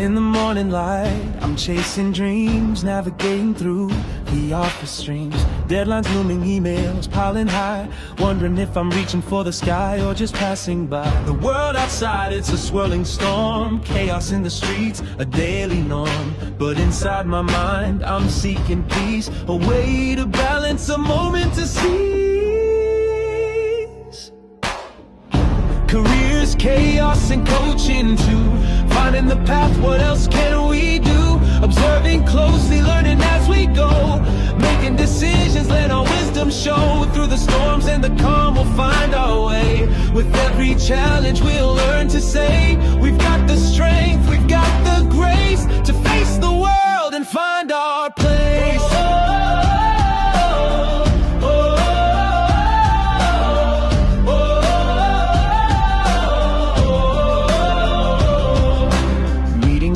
In the morning light, I'm chasing dreams, navigating through the office streams. Deadlines looming, emails piling high, wondering if I'm reaching for the sky or just passing by. The world outside, it's a swirling storm, chaos in the streets, a daily norm. But inside my mind, I'm seeking peace, a way to balance, a moment to seize. Careers, chaos, and coaching too. Finding the path, what else can we do? Observing closely, learning as we go. Making decisions, let our wisdom show. Through the storms and the calm, we'll find our way. With every challenge, we'll learn to say, we've got the strength, we've got the grace to face the world and find our place.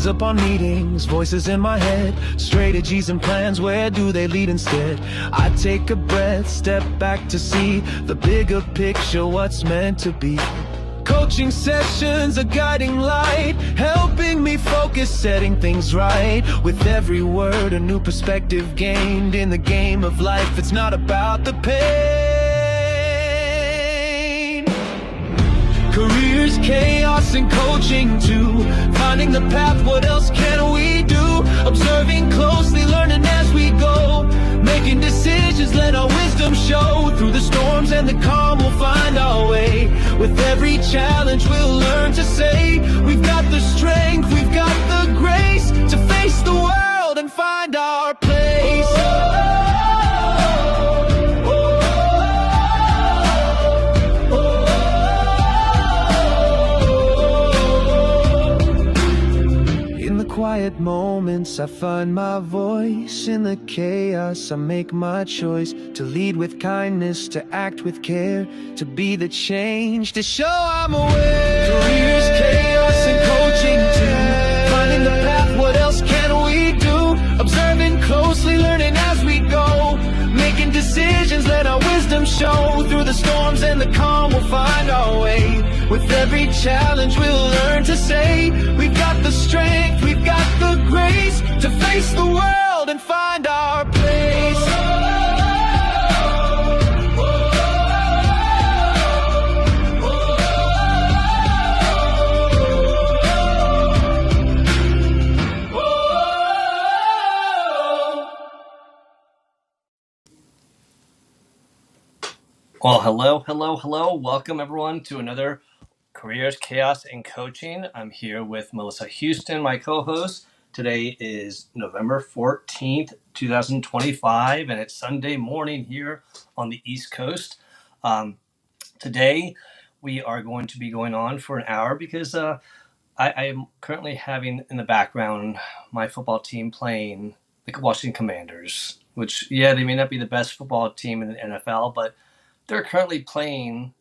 Upon meetings, voices in my head, strategies and plans, where do they lead instead? I take a breath, step back to see the bigger picture, what's meant to be. Coaching sessions, a guiding light, helping me focus, setting things right. With every word, a new perspective gained. In the game of life, it's not about the pain. Careers, chaos, and coaching too. Finding the path, what else can we do? Observing closely, learning as we go. Making decisions, let our wisdom show. Through the storms and the calm, we'll find our way. With every challenge, we'll learn to say, we've got the strength, we've got the grace to face the world and find our place. Quiet moments, I find my voice. In the chaos, I make my choice to lead with kindness, to act with care, to be the change, to show I'm aware. Careers, chaos, and coaching too. Finding the path, what else can we do? Observing closely, learning as we go. Making decisions, let our wisdom show. Through the storms and the calm, we'll find our way. With every challenge, we'll learn to say, we've got the strength, we've got the grace to face the world and find our place. Well, hello. Welcome, everyone, to another Careers, Chaos, and Coaching. I'm here with Melissa Houston, my co-host. Today is November 14th, 2025, and it's Sunday morning here on the East Coast. Today, we are going to be going on for an hour because I am currently having in the background my football team playing the Washington Commanders, which, yeah, they may not be the best football team in the NFL, but they're currently playing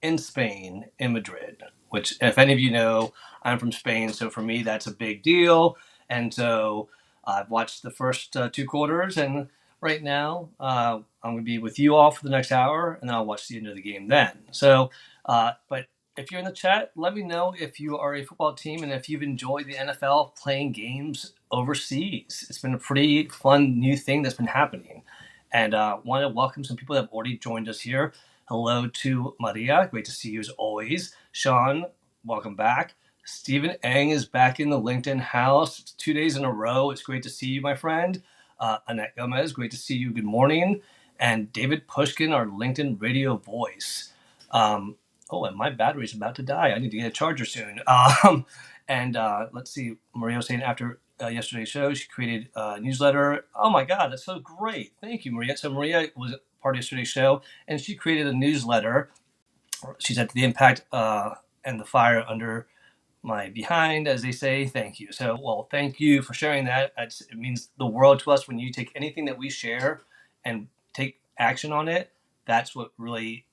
in Spain, in Madrid, which, if any of you know, I'm from Spain, so for me, that's a big deal. And so I've watched the first two quarters, and right now I'm going to be with you all for the next hour, and then I'll watch the end of the game then. So, but if you're in the chat, let me know if you are a football team and if you've enjoyed the NFL playing games overseas. It's been a pretty fun new thing that's been happening. And want to welcome some people that have already joined us here. Hello to Maria. Great to see you as always. Sean, welcome back. Stephen Eng is back in the LinkedIn house. It's 2 days in a row. It's great to see you, my friend. Annette Gomez, great to see you. Good morning. And David Pushkin, our LinkedIn radio voice. And my battery's about to die. I need to get a charger soon. Let's see. Maria was saying after yesterday's show, she created a newsletter. Oh my God, that's so great. Thank you, Maria. So Maria was part of yesterday's show, and she created a newsletter. She said, the impact and the fire under my behind, as they say. Thank you. So, well, thank you for sharing that. It means the world to us when you take anything that we share and take action on it. That's what really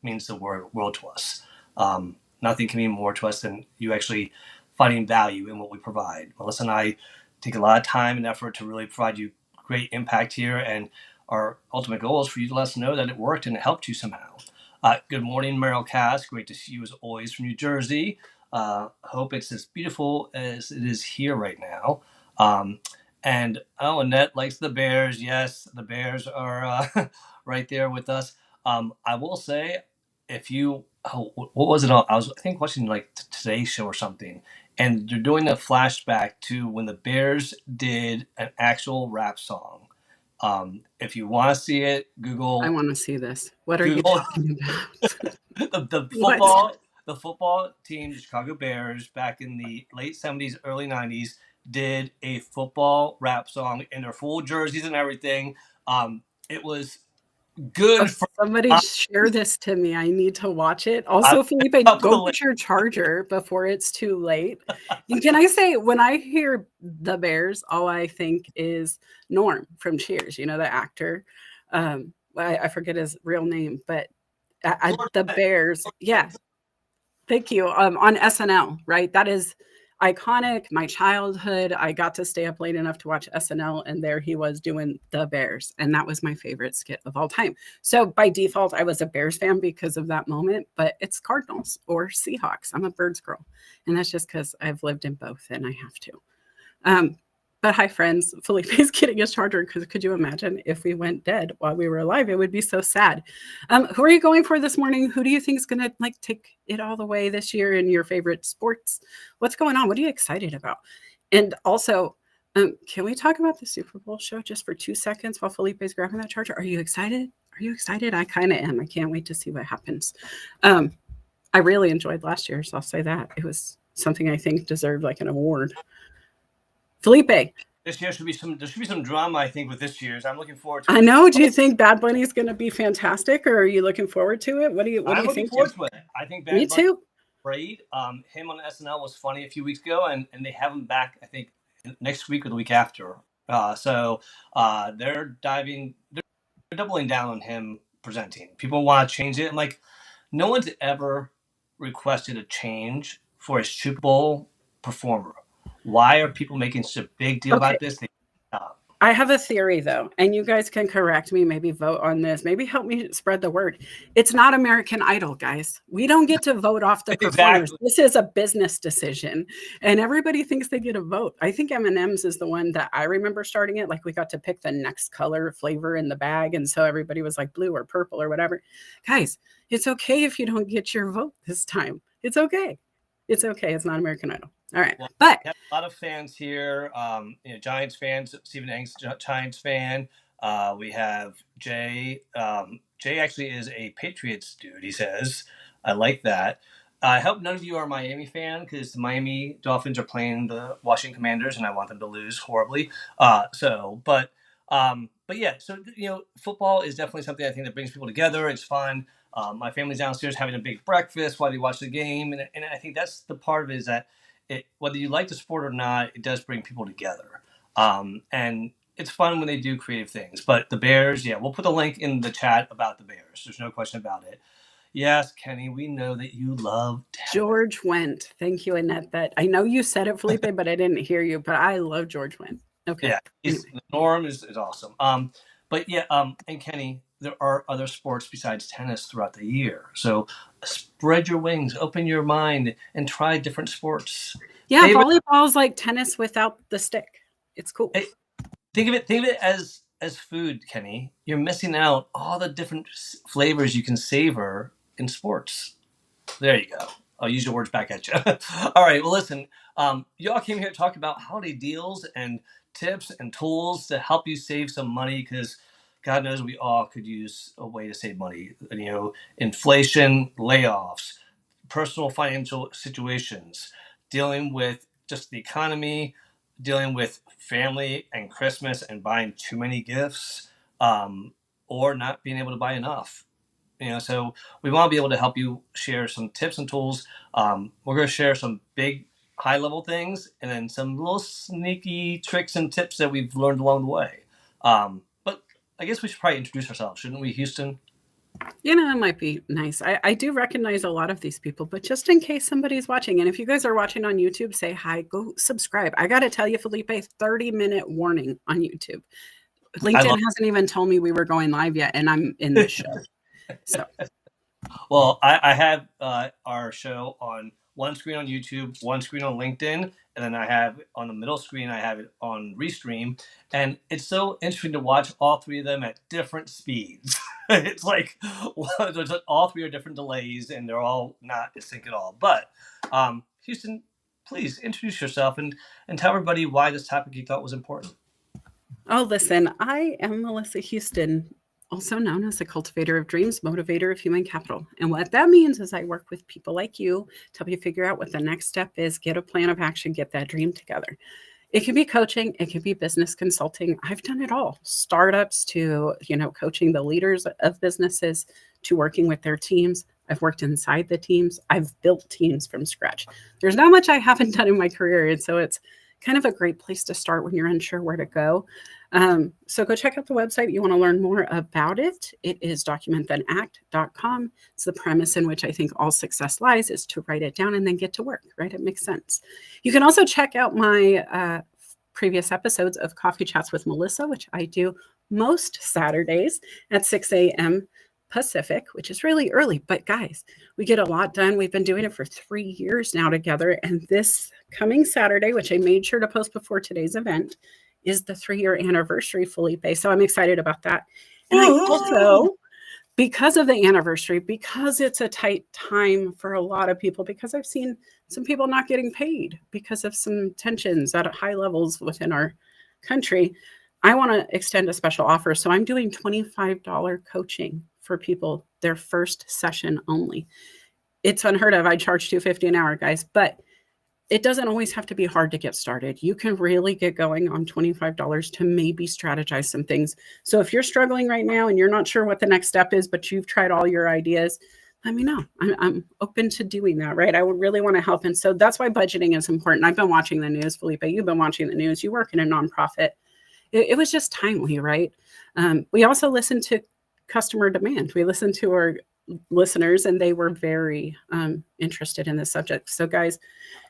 means the world to us. Nothing can mean more to us than you actually finding value in what we provide. Melissa and I take a lot of time and effort to really provide you great impact here, and our ultimate goal is for you to let us know that it worked and it helped you somehow. Good morning, Meryl Cass. Great to see you as always from New Jersey. Hope it's as beautiful as it is here right now. And Annette likes the Bears. Yes, the Bears are right there with us. I will say, if you, what was it? I was, I think, watching like Today's Show or something, and they're doing a flashback to when the Bears did an actual rap song. If you want to see it, I Google want to see this. What are you Google talking about? the What? football team, the Chicago Bears, back in the late 70s, early 90s, did a football rap song in their full jerseys and everything. It was Oh, good for. somebody share this to me. I need to watch it. I'll Also, Felipe, put the go link. get your charger before it's too late. And can I say, when I hear the Bears, all I think is Norm from Cheers, you know, the actor. I forget his real name, but the Bears, yeah. Thank you. On SNL, right? That is iconic. My childhood, I got to stay up late enough to watch SNL, and there he was doing the Bears, and that was my favorite skit of all time. So by default, I was a Bears fan because of that moment, but it's Cardinals or Seahawks. I'm a Birds girl, and that's just because I've lived in both, and I have to. But hi, friends. Felipe's getting his charger because could you imagine if we went dead while we were alive? It would be so sad. Who are you going for this morning? Who do you think is going to like take it all the way this year in your favorite sports? What's going on? What are you excited about? And also, can we talk about the Super Bowl show just for 2 seconds while Felipe's grabbing that charger? Are you excited? Are you excited? I kind of am. I can't wait to see what happens. I really enjoyed last year, so I'll say that. It was something I think deserved like an award. Felipe. This year should be some drama, I think, with this year's. I'm looking forward to it. I know. Do you think Bad Bunny is going to be fantastic, or are you looking forward to it? What do you I'm looking think? forward to it. I think Bad Me Bunny too. great. Him on SNL was funny a few weeks ago, and they have him back, I think, next week or the week after. So they're doubling down on him presenting. People want to change it. I'm like, no one's ever requested a change for a Super Bowl performer. Why are people making such a big deal about this? I have a theory, though, and you guys can correct me, maybe vote on this, maybe help me spread the word. It's not American Idol, guys. We don't get to vote off the performers. This is a business decision, and everybody thinks they get a vote. I think M&M's is the one that I remember starting it. Like we got to pick the next color flavor in the bag, and so everybody was like blue or purple or whatever. Guys, it's okay if you don't get your vote this time. It's okay. It's okay. It's not American Idol. All right, well, but we have a lot of fans here. Giants fans. Stephen Eng's Giants fan. We have Jay. Jay actually is a Patriots dude. He says, "I like that." I hope none of you are a Miami fan because the Miami Dolphins are playing the Washington Commanders, and I want them to lose horribly. But yeah. So football is definitely something I think that brings people together. It's fun. My family's downstairs having a big breakfast while they watch the game, and I think that's the part of it is that. Whether you like the sport or not, it does bring people together. And it's fun when they do creative things. But the Bears, yeah, we'll put a link in the chat about the Bears. There's no question about it. Yes, Kenny, we know that you love George Wendt. Thank you, Annette. That I know you said it, Felipe, but I didn't hear you. But I love George Wendt. Okay. Yeah, anyway. The norm is awesome. But yeah, and Kenny, there are other sports besides tennis throughout the year. So spread your wings, open your mind, and try different sports. Yeah, volleyball is like tennis without the stick. It's cool. Think of it as food, Kenny. You're missing out all the different flavors you can savor in sports. There you go. I'll use your words back at you. All right. Well, listen, y'all came here to talk about holiday deals and tips and tools to help you save some money because God knows we all could use a way to save money. Inflation, layoffs, personal financial situations, dealing with just the economy, dealing with family and Christmas and buying too many gifts, or not being able to buy enough. So we want to be able to help you share some tips and tools. We're going to share some big high-level things and then some little sneaky tricks and tips that we've learned along the way. But I guess we should probably introduce ourselves, shouldn't we, Houston? It might be nice. I do recognize a lot of these people, but just in case somebody's watching, and if you guys are watching on YouTube, say hi, go subscribe. I got to tell you, Felipe, 30-minute warning on YouTube. LinkedIn hasn't even told me we were going live yet, and I'm in this show. So, well, I have our show on one screen on YouTube, one screen on LinkedIn, and then I have on the middle screen, I have it on Restream. And it's so interesting to watch all three of them at different speeds. It's like all three are different delays, and they're all not in sync at all. But Houston, please introduce yourself and tell everybody why this topic you thought was important. Oh, listen, I am Melissa Houston, also known as the cultivator of dreams, motivator of human capital. And what that means is I work with people like you to help you figure out what the next step is, get a plan of action, get that dream together. It can be coaching, it can be business consulting. I've done it all. Startups to, coaching the leaders of businesses to working with their teams. I've worked inside the teams. I've built teams from scratch. There's not much I haven't done in my career. And so it's kind of a great place to start when you're unsure where to go. So go check out the website. You want to learn more about it. It is documentthenact.com. It's the premise in which I think all success lies, is to write it down and then get to work, right? It makes sense. You can also check out my previous episodes of Coffee Chats with Melissa, which I do most Saturdays at 6 a.m. Pacific, which is really early. But guys, we get a lot done. We've been doing it for 3 years now together. And this coming Saturday, which I made sure to post before today's event, is the 3-year anniversary, Felipe. So I'm excited about that. And I also, because of the anniversary, because it's a tight time for a lot of people, because I've seen some people not getting paid because of some tensions at high levels within our country, I want to extend a special offer. So I'm doing $25 coaching for people, their first session only. It's unheard of. I charge $250 an hour, guys, but it doesn't always have to be hard to get started. You can really get going on $25 to maybe strategize some things. So if you're struggling right now and you're not sure what the next step is, but you've tried all your ideas, let me know. I'm open to doing that, right? I would really want to help. And so that's why budgeting is important. I've been watching the news, Felipe. You've been watching the news. You work in a nonprofit. It was just timely, right? We also listened to customer demand. We listened to our listeners, and they were very interested in this subject. So guys,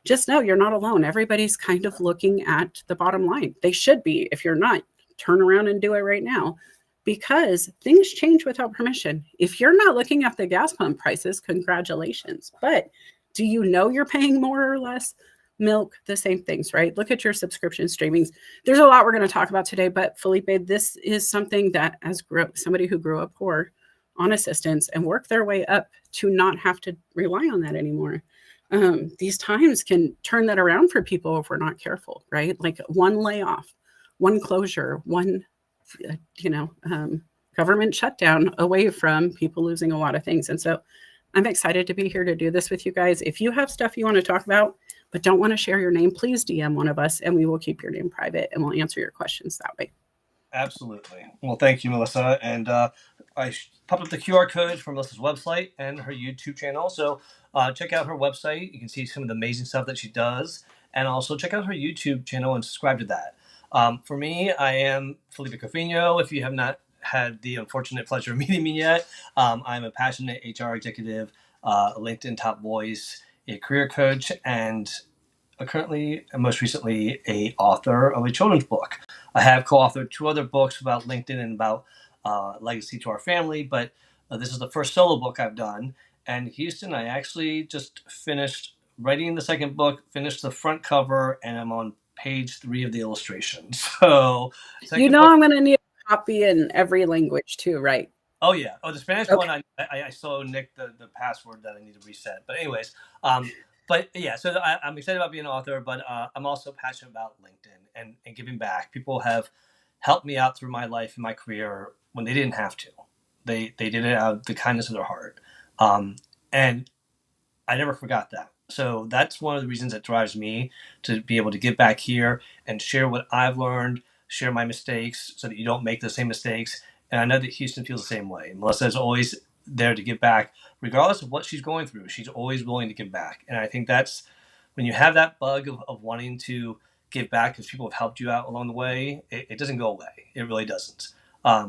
just know you're not alone. Everybody's kind of looking at the bottom line. They should be. If you're not, turn around and do it right now, because things change without permission. If you're not looking at the gas pump prices, congratulations. But do you know you're paying more or less? Milk, the same things, right? Look at your subscription streamings. There's a lot we're going to talk about today, but Felipe, this is something that as somebody who grew up poor on assistance and worked their way up to not have to rely on that anymore. These times can turn that around for people if we're not careful, right? Like one layoff, one closure, one, government shutdown away from people losing a lot of things. And so I'm excited to be here to do this with you guys. If you have stuff you want to talk about, but don't want to share your name, please DM one of us and we will keep your name private and we'll answer your questions that way. Absolutely. Well, thank you, Melissa. And I popped up the QR code for Melissa's website and her YouTube channel. So check out her website. You can see some of the amazing stuff that she does. And also check out her YouTube channel and subscribe to that. For me, I am Felipe Cofiño. If you have not had the unfortunate pleasure of meeting me yet, I'm a passionate HR executive, a LinkedIn top voice, a career coach, and currently, and most recently, a author of a children's book. I have co-authored 2 other books about LinkedIn and about legacy to our family, but this is the first solo book I've done. And Houston, I actually just finished writing the second book, finished the front cover, and I'm on page 3 of the illustration. So, I'm going to need a copy in every language too, right? Oh, yeah. Oh, the Spanish one, I saw Nick the password that I need to reset. But anyways, but yeah, so I'm excited about being an author, but I'm also passionate about LinkedIn and giving back. People have helped me out through my life and my career when they didn't have to. They did it out of the kindness of their heart. And I never forgot that. So that's one of the reasons that drives me to be able to give back here and share what I've learned, share my mistakes so that you don't make the same mistakes. And I know that Houston feels the same way. Melissa is always there to give back, regardless of what she's going through. She's always willing to give back. And I think that's when you have that bug of wanting to give back because people have helped you out along the way, it doesn't go away. It really doesn't.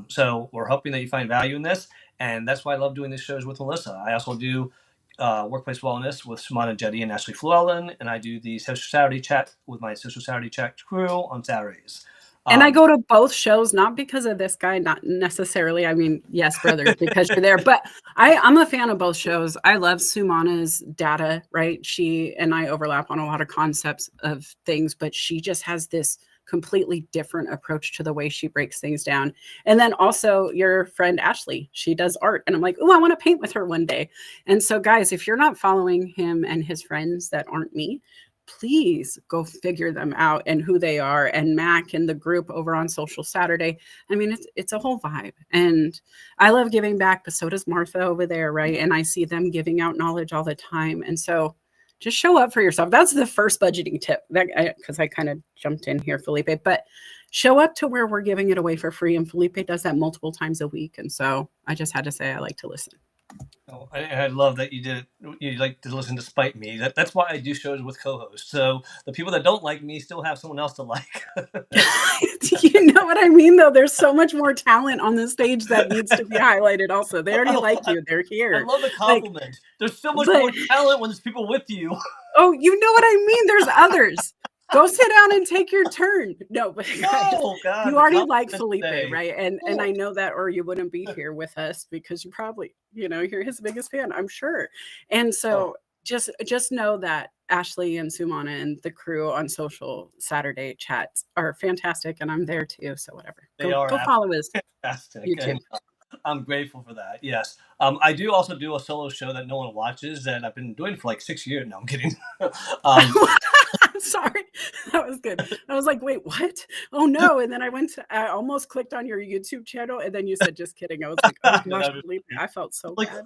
So we're hoping that you find value in this. And that's why I love doing these shows with Melissa. I also do workplace wellness with Shimana Jetty and Ashley Llewellyn, and I do the Social Saturday Chat with my Social Saturday Chat crew on Saturdays. And I go to both shows, not because of this guy, not necessarily. I mean, yes, brother, because you're there. But I'm a fan of both shows. I love Sumana's data, right? She and I overlap on a lot of concepts of things, but she just has this completely different approach to the way she breaks things down. And then also your friend Ashley, she does art. And I'm like, oh, I want to paint with her one day. And so, guys, if you're not following him and his friends that aren't me, please go figure them out and who they are, and Mac and the group over on Social Saturday. I mean, it's a whole vibe, and I love giving back, but so does Martha over there, right? And I see them giving out knowledge all the time. And so just show up for yourself. That's the first budgeting tip, because I kind of jumped in here, Felipe, but show up to where we're giving it away for free. And Felipe does that multiple times a week. And so I just had to say I like to listen. Oh, I love that you did it. You like to listen despite me. That's why I do shows with co-hosts. So the people that don't like me still have someone else to like. You know what I mean, though? There's so much more talent on the stage that needs to be highlighted also. They already like you. They're here. I love the compliment. Like, there's so much more talent when there's people with you. Oh, you know what I mean? There's others. Go sit down and take your turn. No, but God, you already like Felipe, today. Right? And I know that, or you wouldn't be here with us, because you probably, you're his biggest fan, I'm sure. And so just know that Ashley and Sumana and the crew on Social Saturday chats are fantastic, and I'm there too. So whatever. Go follow his YouTube. And I'm grateful for that. Yes. I do also do a solo show that no one watches that I've been doing for like 6 years. No, I'm kidding. I'm sorry. That was good. I was like, wait, what? Oh no. And then I almost clicked on your YouTube channel, and then you said, just kidding. I was like, oh gosh, I felt so bad.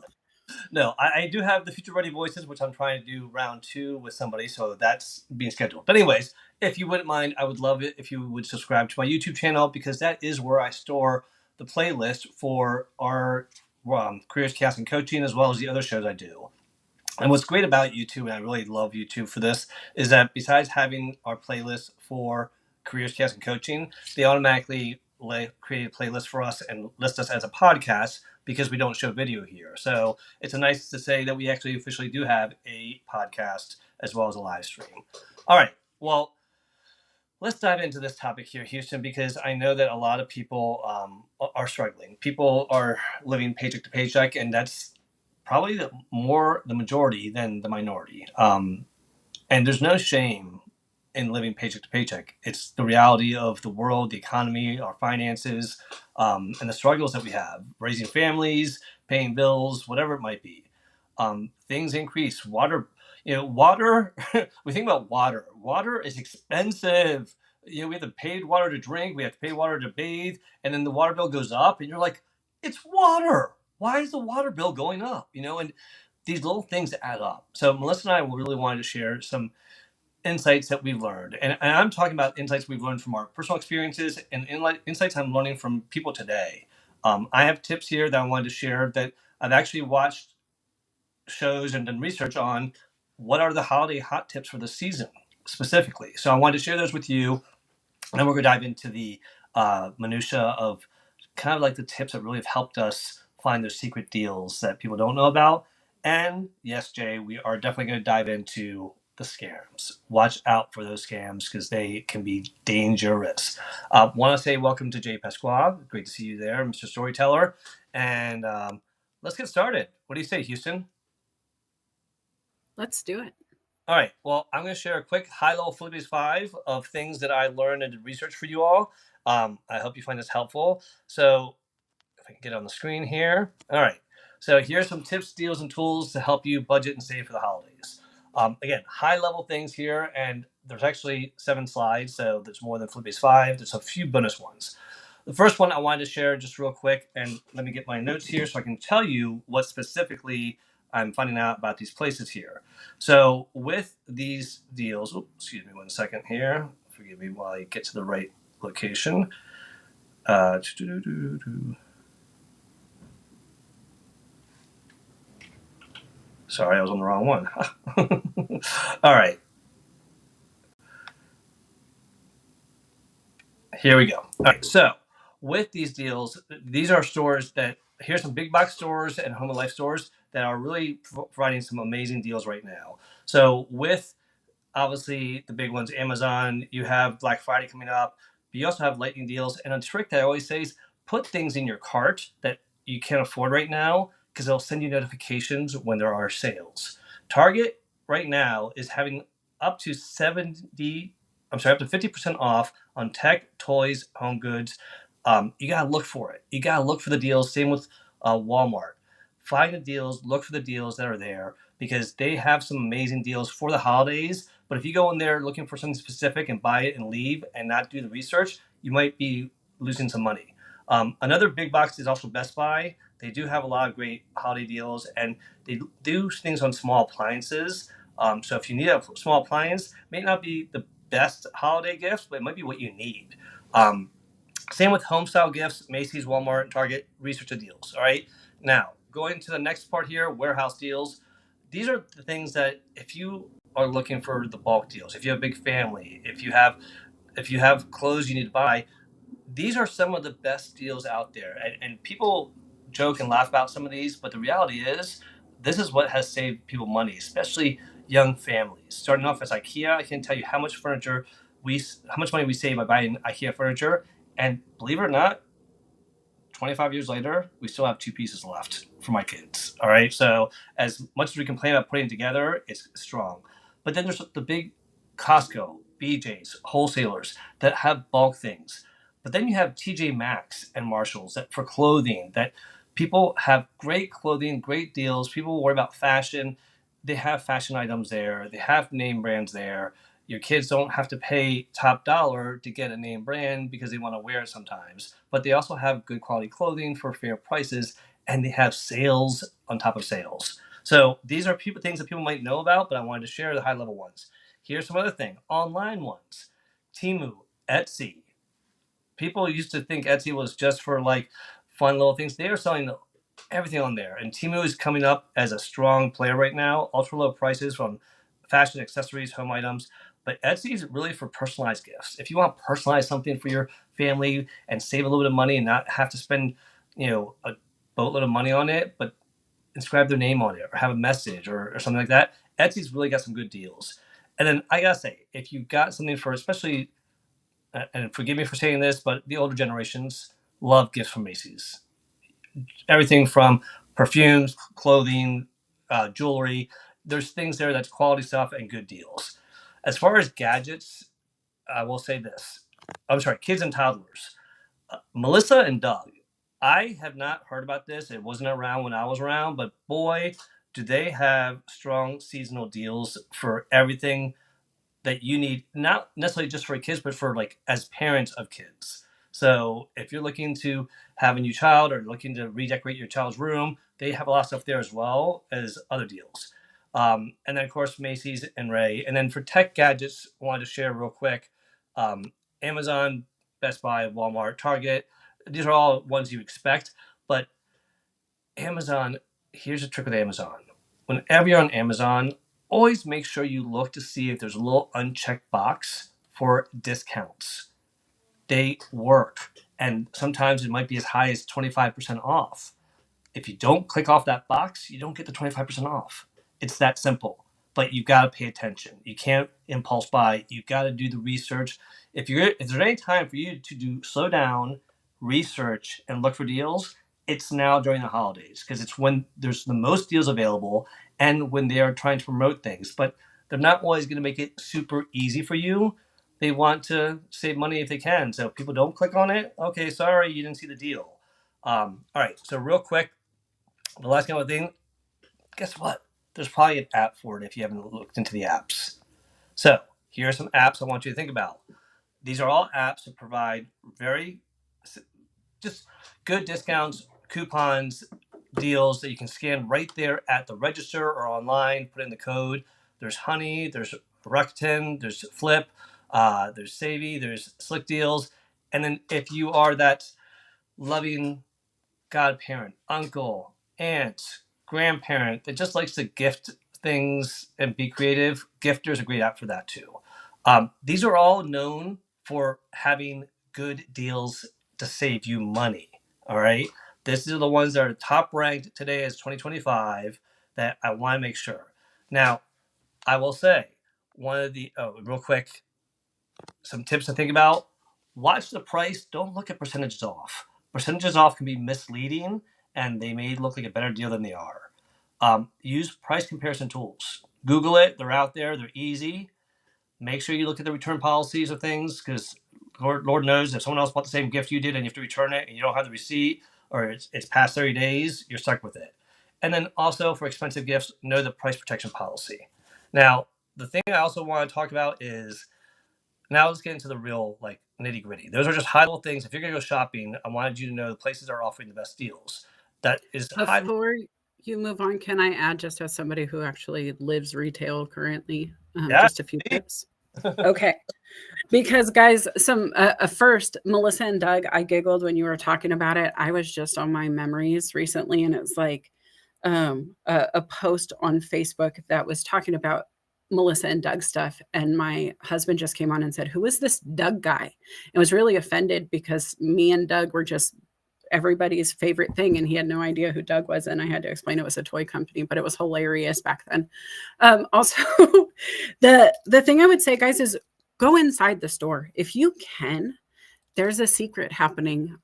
No, I do have the Future Ready Voices, which I'm trying to do round 2 with somebody. So that's being scheduled. But anyways, if you wouldn't mind, I would love it if you would subscribe to my YouTube channel, because that is where I store the playlist for our Careers, Chaos, and Coaching, as well as the other shows I do. And what's great about YouTube, and I really love YouTube for this, is that besides having our playlist for Careers, Chaos, and Coaching, they automatically create a playlist for us and list us as a podcast, because we don't show video here. So it's nice to say that we actually officially do have a podcast as well as a live stream. All right. Well, let's dive into this topic here, Houston, because I know that a lot of people are struggling. People are living paycheck to paycheck, and that's probably the majority than the minority. And there's no shame in living paycheck to paycheck. It's the reality of the world, the economy, our finances, and the struggles that we have, raising families, paying bills, whatever it might be. Things increase. Water, we think about water. Water is expensive. We have to pay water to drink. We have to pay water to bathe. And then the water bill goes up, and you're like, it's water. Why is the water bill going up? And these little things add up. So Melissa and I really wanted to share some insights that we've learned. And I'm talking about insights we've learned from our personal experiences and insights I'm learning from people today. I have tips here that I wanted to share that I've actually watched shows and done research on. What are the holiday hot tips for the season specifically? So I wanted to share those with you. And then we're going to dive into the minutia of kind of like the tips that really have helped us find those secret deals that people don't know about. And yes, Jay, we are definitely going to dive into the scams. Watch out for those scams, because they can be dangerous. Want to say welcome to Jay Pasquale. Great to see you there, Mr. Storyteller. And let's get started. What do you say, Houston? Let's do it. All right. Well, I'm going to share a quick high-level Felipe's 5 of things that I learned and did research for you all. I hope you find this helpful. So if I can get it on the screen here. All right. So here's some tips, deals, and tools to help you budget and save for the holidays. Again, high-level things here, and there's actually 7 slides, so there's more than Felipe's 5. There's a few bonus ones. The first one I wanted to share just real quick, and let me get my notes here so I can tell you what specifically I'm finding out about these places here. So with these deals, excuse me 1 second here. Forgive me while I get to the right location. Sorry, I was on the wrong one. All right. Here we go. All right. So with these deals, these are stores that, here's some big box stores and home and life stores that are really providing some amazing deals right now. So with obviously the big ones, Amazon, you have Black Friday coming up. but you also have lightning deals. And a trick that I always say is put things in your cart that you can't afford right now, because they'll send you notifications when there are sales. Target right now is having up to 50% off on tech, toys, home goods. You gotta look for it. You gotta look for the deals. Same with Walmart. Find the deals, look for the deals that are there, because they have some amazing deals for the holidays. But if you go in there looking for something specific and buy it and leave and not do the research, you might be losing some money. Another big box is also Best Buy. They do have a lot of great holiday deals, and they do things on small appliances. So if you need a small appliance, it may not be the best holiday gift, but it might be what you need. Same with home style gifts, Macy's, Walmart, and Target, research the deals. All right. Now, going to the next part here, warehouse deals. These are the things that if you are looking for the bulk deals, if you have a big family, if you have clothes you need to buy, these are some of the best deals out there. And people joke and laugh about some of these, but the reality is this is what has saved people money, especially young families. Starting off as IKEA, I can tell you how much money we save by buying IKEA furniture. And believe it or not, 25 years later, we still have two pieces left for my kids. All right. So as much as we complain about putting it together, it's strong. But then there's the big Costco, BJ's, wholesalers that have bulk things. But then you have TJ Maxx and Marshalls that for clothing, that people have great clothing, great deals. People worry about fashion. They have fashion items there. They have name brands there. Your kids don't have to pay top dollar to get a name brand because they want to wear it sometimes. But they also have good quality clothing for fair prices, and they have sales on top of sales. So these are things that people might know about, but I wanted to share the high level ones. Here's some other thing, online ones. Temu, Etsy. People used to think Etsy was just for like fun little things. They are selling everything on there. And Temu is coming up as a strong player right now. Ultra low prices from fashion, accessories, home items. But Etsy is really for personalized gifts. If you want to personalize something for your family and save a little bit of money and not have to spend, a boatload of money on it, but inscribe their name on it or have a message or something like that, Etsy's really got some good deals. And then I gotta say, if you've got something for especially, and forgive me for saying this, but the older generations love gifts from Macy's. Everything from perfumes, clothing, jewelry. There's things there that's quality stuff and good deals. As far as gadgets, I will say this. I'm sorry, kids and toddlers. Melissa and Doug. I have not heard about this. It wasn't around when I was around, but boy, do they have strong seasonal deals for everything that you need, not necessarily just for kids, but for like as parents of kids. So if you're looking to have a new child or looking to redecorate your child's room, they have a lot of stuff there as well as other deals. And then of course Macy's and Ray. And then for tech gadgets, I wanted to share real quick. Amazon, Best Buy, Walmart, Target. These are all ones you expect, but Amazon. Here's a trick with Amazon. Whenever you're on Amazon, always make sure you look to see if there's a little unchecked box for discounts. They work, and sometimes it might be as high as 25% off. If you don't click off that box, you don't get the 25% off. It's that simple. But you've got to pay attention. You can't impulse buy. You've got to do the research. If there's any time for you to slow down, research, and look for deals, it's now during the holidays, because it's when there's the most deals available and when they are trying to promote things. But they're not always going to make it super easy for you. They want to save money if they can. So if people don't click on it, okay, sorry, you didn't see the deal. All right, so real quick, the last kind of thing, guess what? There's probably an app for it if you haven't looked into the apps. So here are some apps I want you to think about. These are all apps that provide very just good discounts, coupons, deals that you can scan right there at the register or online, put in the code. There's Honey, there's Rakuten, there's Flip, there's Savvy, there's Slick Deals. And then if you are that loving godparent, uncle, aunt, grandparent that just likes to gift things and be creative, Gifter is a great app for that too. These are all known for having good deals to save you money. All right. These are the ones that are top ranked today as 2025 that I want to make sure. Now, I will say real quick, some tips to think about. watch the price. Don't look at percentages off. Percentages off can be misleading, and they may look like a better deal than they are. Use price comparison tools. Google it. They're out there. They're easy. Make sure you look at the return policies of things, because Lord knows if someone else bought the same gift you did and you have to return it and you don't have the receipt, or it's past 30 days, you're stuck with it. And then also for expensive gifts, know the price protection policy. Now, the thing I also want to talk about is, now let's get into the real like nitty gritty. Those are just high level things. If you're going to go shopping, I wanted you to know the places that are offering the best deals. That is high. Before you move on, can I add, just as somebody who actually lives retail currently, Yeah. just a few tips? Okay. Because guys, first, Melissa and Doug, I giggled when you were talking about it. I was just on my memories recently, and it's like a post on Facebook that was talking about Melissa and Doug stuff. And my husband just came on and said, "Who is this Doug guy?" And was really offended because me and Doug were just everybody's favorite thing, and he had no idea who Doug was, and I had to explain it was a toy company, but it was hilarious back then. Also, the thing I would say, guys, is go inside the store if you can. There's a secret happening.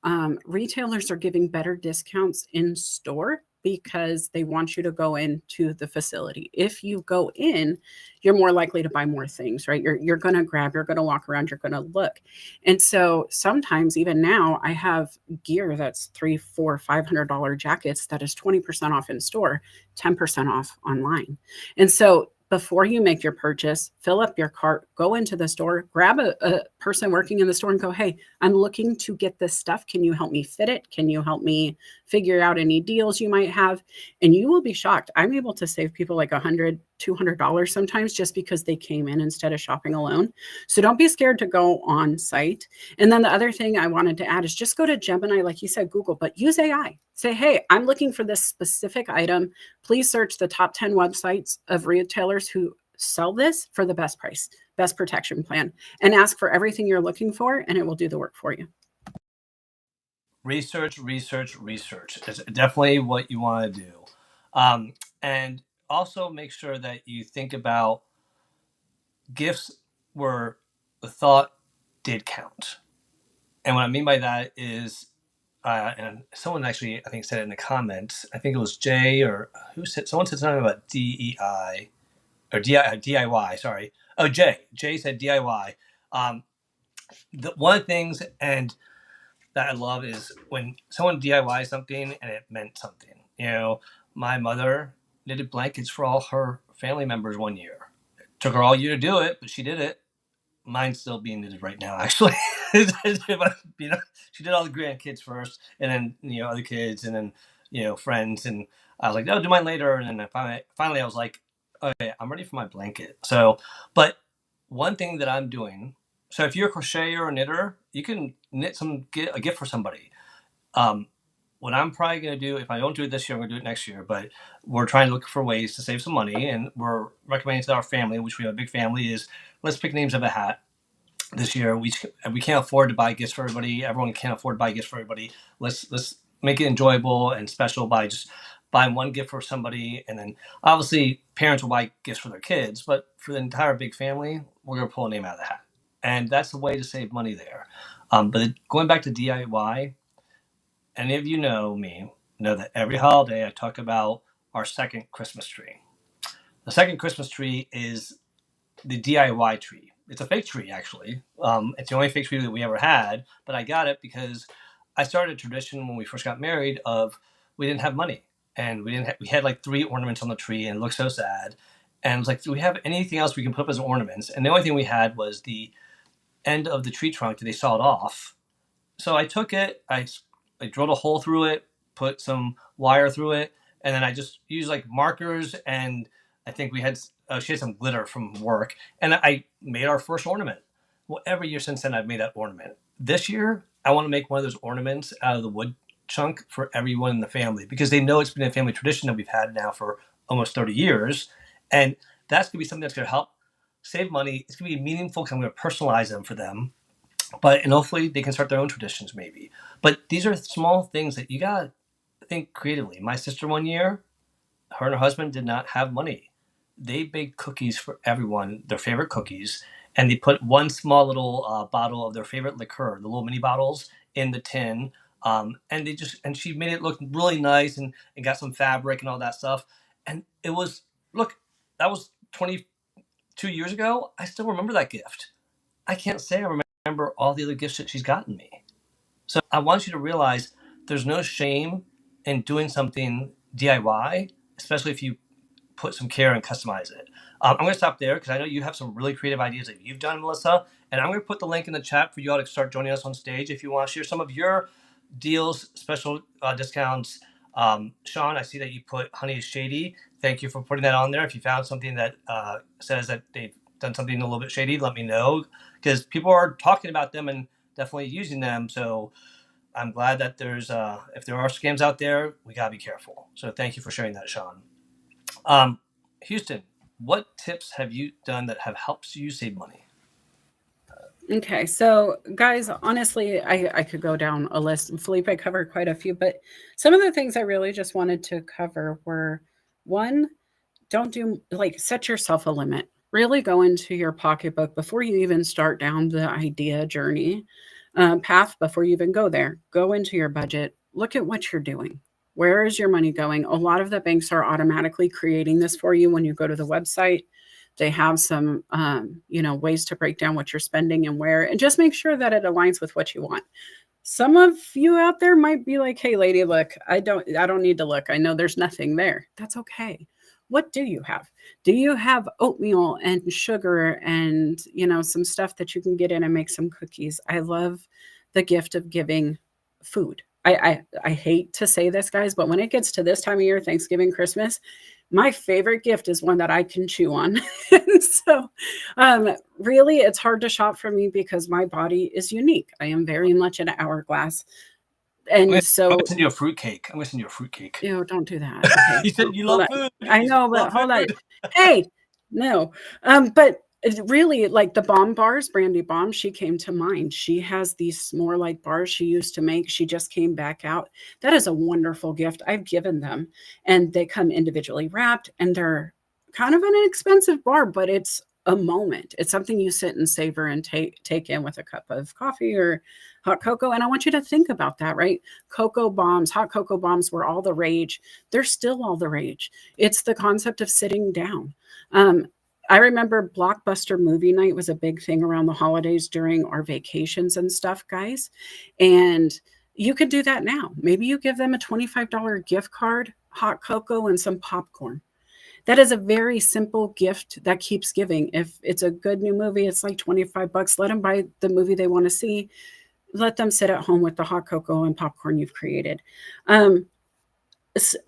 Retailers are giving better discounts in store because they want you to go into the facility. If you go in, you're more likely to buy more things, right? You're going to grab, you're going to walk around, you're going to look. And so sometimes, even now, I have gear that's $300, $400, $500 jackets that is 20% off in store, 10% off online. And so before you make your purchase, fill up your cart, go into the store, grab a person working in the store and go, "Hey, I'm looking to get this stuff. Can you help me fit it? Can you help me figure out any deals you might have?" And you will be shocked. I'm able to save people like $100, $200 sometimes just because they came in instead of shopping alone. So don't be scared to go on site. And then the other thing I wanted to add is just go to Gemini, like you said, Google, but use AI. Say, "Hey, I'm looking for this specific item. Please search the top 10 websites of retailers who sell this for the best price, best protection plan," and ask for everything you're looking for, and it will do the work for you. Research, research, research. It's definitely what you want to do. And also make sure that you think about gifts where the thought did count. And what I mean by that is, and someone actually, I think, said it in the comments. I think it was Jay, or who said, someone said something about DEI or DIY. Sorry. Oh, Jay. Jay said DIY. One of the things and that I love is when someone DIY something and it meant something. You know, my mother knitted blankets for all her family members one year. It took her all year to do it, but she did it. Mine's still being knitted right now, actually. You know, she did all the grandkids first, and then other kids, and then friends, and I was like, "No, do mine later." And then finally, I was like, "Okay, I'm ready for my blanket." So, but one thing that I'm doing. So, if you're a crocheter or a knitter, you can knit a gift for somebody. Um, what I'm probably going to do, if I don't do it this year, I'm going to do it next year. But we're trying to look for ways to save some money, and we're recommending to our family, which we have a big family, is let's pick names of a hat this year. We can't afford to buy gifts for everybody. Everyone can't afford to buy gifts for everybody. Let's make it enjoyable and special by just buying one gift for somebody, and then obviously parents will buy gifts for their kids. But for the entire big family, we're going to pull a name out of the hat, and that's the way to save money there. But going back to DIY, any of you know me know that every holiday I talk about our second Christmas tree. The second Christmas tree is the DIY tree. It's a fake tree, actually. It's the only fake tree that we ever had, but I got it because I started a tradition when we first got married of we didn't have money, and we had like 3 ornaments on the tree, and it looked so sad. And I was like, do we have anything else we can put up as ornaments? And the only thing we had was the end of the tree trunk that they sawed off. So I took it, I drilled a hole through it, put some wire through it, and then I just used like markers, and I think she had some glitter from work, and I made our first ornament. Well, every year since then, I've made that ornament. This year, I want to make one of those ornaments out of the wood chunk for everyone in the family, because they know it's been a family tradition that we've had now for almost 30 years. And that's going to be something that's going to help save money. It's going to be meaningful because I'm going to personalize them for them. And hopefully they can start their own traditions maybe. But these are small things that you got to think creatively. My sister one year, her and her husband did not have money. They baked cookies for everyone, their favorite cookies, and they put one small little bottle of their favorite liqueur, the little mini bottles, in the tin. And she made it look really nice and got some fabric and all that stuff. And it was, look, that was 22 years ago. I still remember that gift. I can't say I remember all the other gifts that she's gotten me. So I want you to realize there's no shame in doing something DIY, especially if you put some care and customize it. I'm going to stop there because I know you have some really creative ideas that you've done, Melissa. And I'm going to put the link in the chat for you all to start joining us on stage if you want to share some of your deals, special discounts. Sean, I see that you put Honey is Shady. Thank you for putting that on there. If you found something that says that they've done something a little bit shady, let me know, because people are talking about them and definitely using them. So I'm glad that there's if there are scams out there, we gotta be careful. So thank you for sharing that, Sean. Houston, what tips have you done that have helped you save money? Okay, so guys, honestly, I could go down a list. Felipe covered quite a few, but some of the things I really just wanted to cover were, one, don't do, like, set yourself a limit. Really go into your pocketbook before you even start down the idea journey path. Before you even go there, go into your budget, look at what you're doing. Where is your money going? A lot of the banks are automatically creating this for you when you go to the website. They have some, ways to break down what you're spending and where, and just make sure that it aligns with what you want. Some of you out there might be like, "Hey, lady, look, I don't need to look. I know there's nothing there." That's okay. What do you have? Do you have oatmeal and sugar and, some stuff that you can get in and make some cookies? I love the gift of giving food. I hate to say this, guys, but when it gets to this time of year, Thanksgiving, Christmas, my favorite gift is one that I can chew on. And so really, it's hard to shop for me because my body is unique. I am very much an hourglass. I'm And so, gonna send you a fruitcake. I'm gonna send you a fruitcake. don't do that. Okay. You said you Hold love on. food. I You said know, you but love hold on. food. Hey, no. But really, like the bomb bars, Brandy Bomb, she came to mind. She has these s'more like bars she used to make. She just came back out. That is a wonderful gift. I've given them, and they come individually wrapped, and they're kind of an inexpensive bar, but it's a moment. It's something you sit and savor and take in with a cup of coffee or hot cocoa. And I want you to think about that, right? Cocoa bombs, hot cocoa bombs were all the rage. They're still all the rage. It's the concept of sitting down. I remember Blockbuster movie night was a big thing around the holidays during our vacations and stuff, guys. And you could do that now. Maybe you give them a $25 gift card, hot cocoa, and some popcorn. That is a very simple gift that keeps giving. If it's a good new movie, it's like $25. Let them buy the movie they want to see. Let them sit at home with the hot cocoa and popcorn you've created.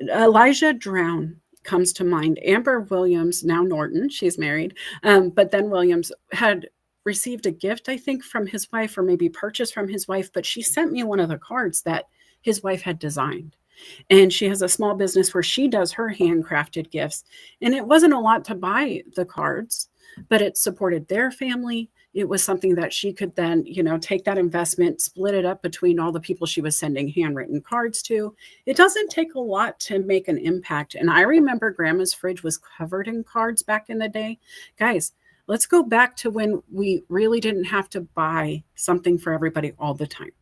Elijah Drown comes to mind. Amber Williams, now Norton, she's married, but then Williams had received a gift, I think, from his wife, or maybe purchased from his wife, but she sent me one of the cards that his wife had designed. And she has a small business where she does her handcrafted gifts. And it wasn't a lot to buy the cards, but it supported their family. It was something that she could then, take that investment, split it up between all the people she was sending handwritten cards to. It doesn't take a lot to make an impact. And I remember Grandma's fridge was covered in cards back in the day. Guys, let's go back to when we really didn't have to buy something for everybody all the time.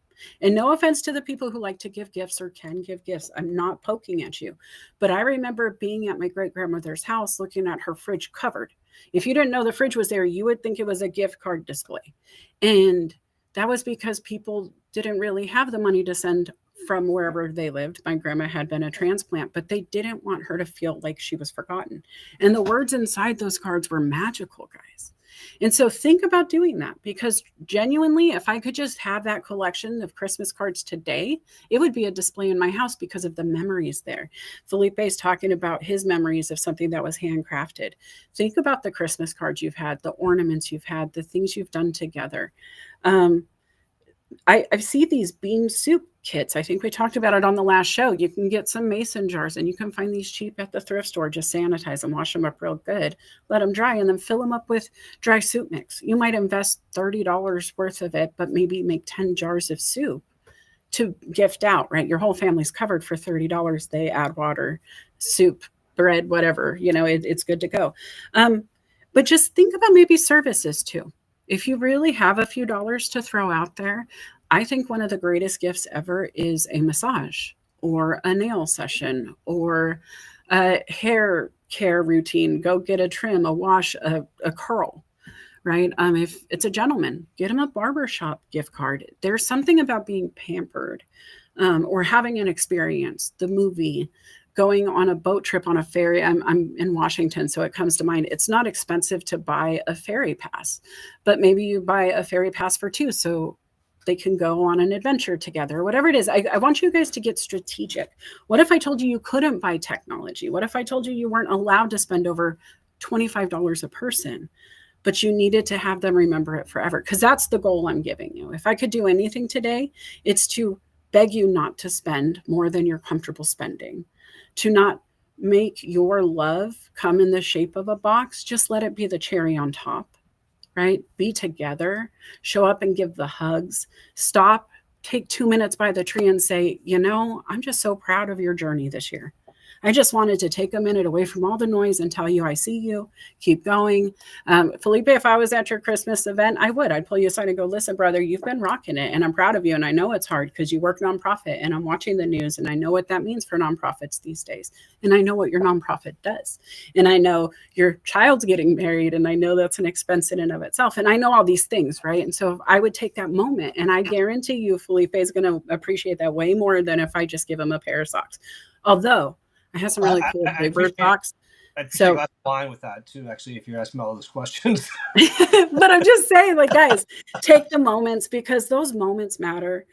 And no offense to the people who like to give gifts or can give gifts. I'm not poking at you. But I remember being at my great-grandmother's house looking at her fridge covered. If you didn't know the fridge was there, you would think it was a gift card display. And that was because people didn't really have the money to send from wherever they lived. My grandma had been a transplant, but they didn't want her to feel like she was forgotten. And the words inside those cards were magical, guys. And so think about doing that, because genuinely, if I could just have that collection of Christmas cards today, it would be a display in my house because of the memories there. Felipe is talking about his memories of something that was handcrafted. Think about the Christmas cards you've had, the ornaments you've had, the things you've done together. I see these bean soup kits. I think we talked about it on the last show. You can get some mason jars, and you can find these cheap at the thrift store. Just sanitize them, wash them up real good, let them dry, and then fill them up with dry soup mix. You might invest $30 worth of it, but maybe make 10 jars of soup to gift out, right? Your whole family's covered for $30. They add water, soup, bread, whatever, it's good to go. But just think about maybe services too. If you really have a few dollars to throw out there, I think one of the greatest gifts ever is a massage or a nail session or a hair care routine. Go get a trim, a wash, a curl, right? If it's a gentleman, get him a barbershop gift card. There's something about being pampered, or having an experience, the movie, going on a boat trip on a ferry. I'm in Washington, so it comes to mind. It's not expensive to buy a ferry pass, but maybe you buy a ferry pass for two, so they can go on an adventure together, whatever it is. I want you guys to get strategic. What if I told you you couldn't buy technology? What if I told you you weren't allowed to spend over $25 a person, but you needed to have them remember it forever? Because that's the goal I'm giving you. If I could do anything today, it's to beg you not to spend more than you're comfortable spending, to not make your love come in the shape of a box. Just let it be the cherry on top, right? Be together, show up and give the hugs, stop, take 2 minutes by the tree and say, I'm just so proud of your journey this year. I just wanted to take a minute away from all the noise and tell you I see you. Keep going. Felipe, if I was at your Christmas event, I'd pull you aside and go, listen, brother, you've been rocking it. And I'm proud of you. And I know it's hard because you work nonprofit, and I'm watching the news, and I know what that means for nonprofits these days. And I know what your nonprofit does. And I know your child's getting married, and I know that's an expense in and of itself. And I know all these things, right? And so if I would take that moment, and I guarantee you, Felipe is going to appreciate that way more than if I just give him a pair of socks. Although I have some really cool paper socks. I appreciate a glass of wine with that too, actually, if you're asking all those questions. But I'm just saying, guys, take the moments, because those moments matter.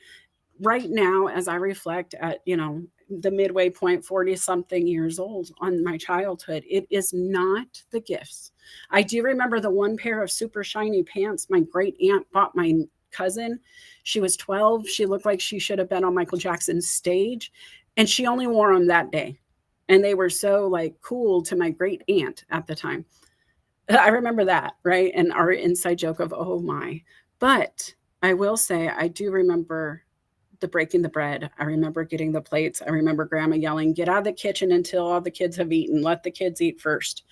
Right now, as I reflect at, the midway point, 40 something years old, on my childhood, it is not the gifts. I do remember the one pair of super shiny pants my great aunt bought my cousin. She was 12. She looked like she should have been on Michael Jackson's stage, and she only wore them that day. And they were so cool to my great aunt at the time. I remember that, right? And our inside joke of, oh my. But I will say, I do remember the breaking the bread. I remember getting the plates. I remember grandma yelling, get out of the kitchen until all the kids have eaten. Let the kids eat first.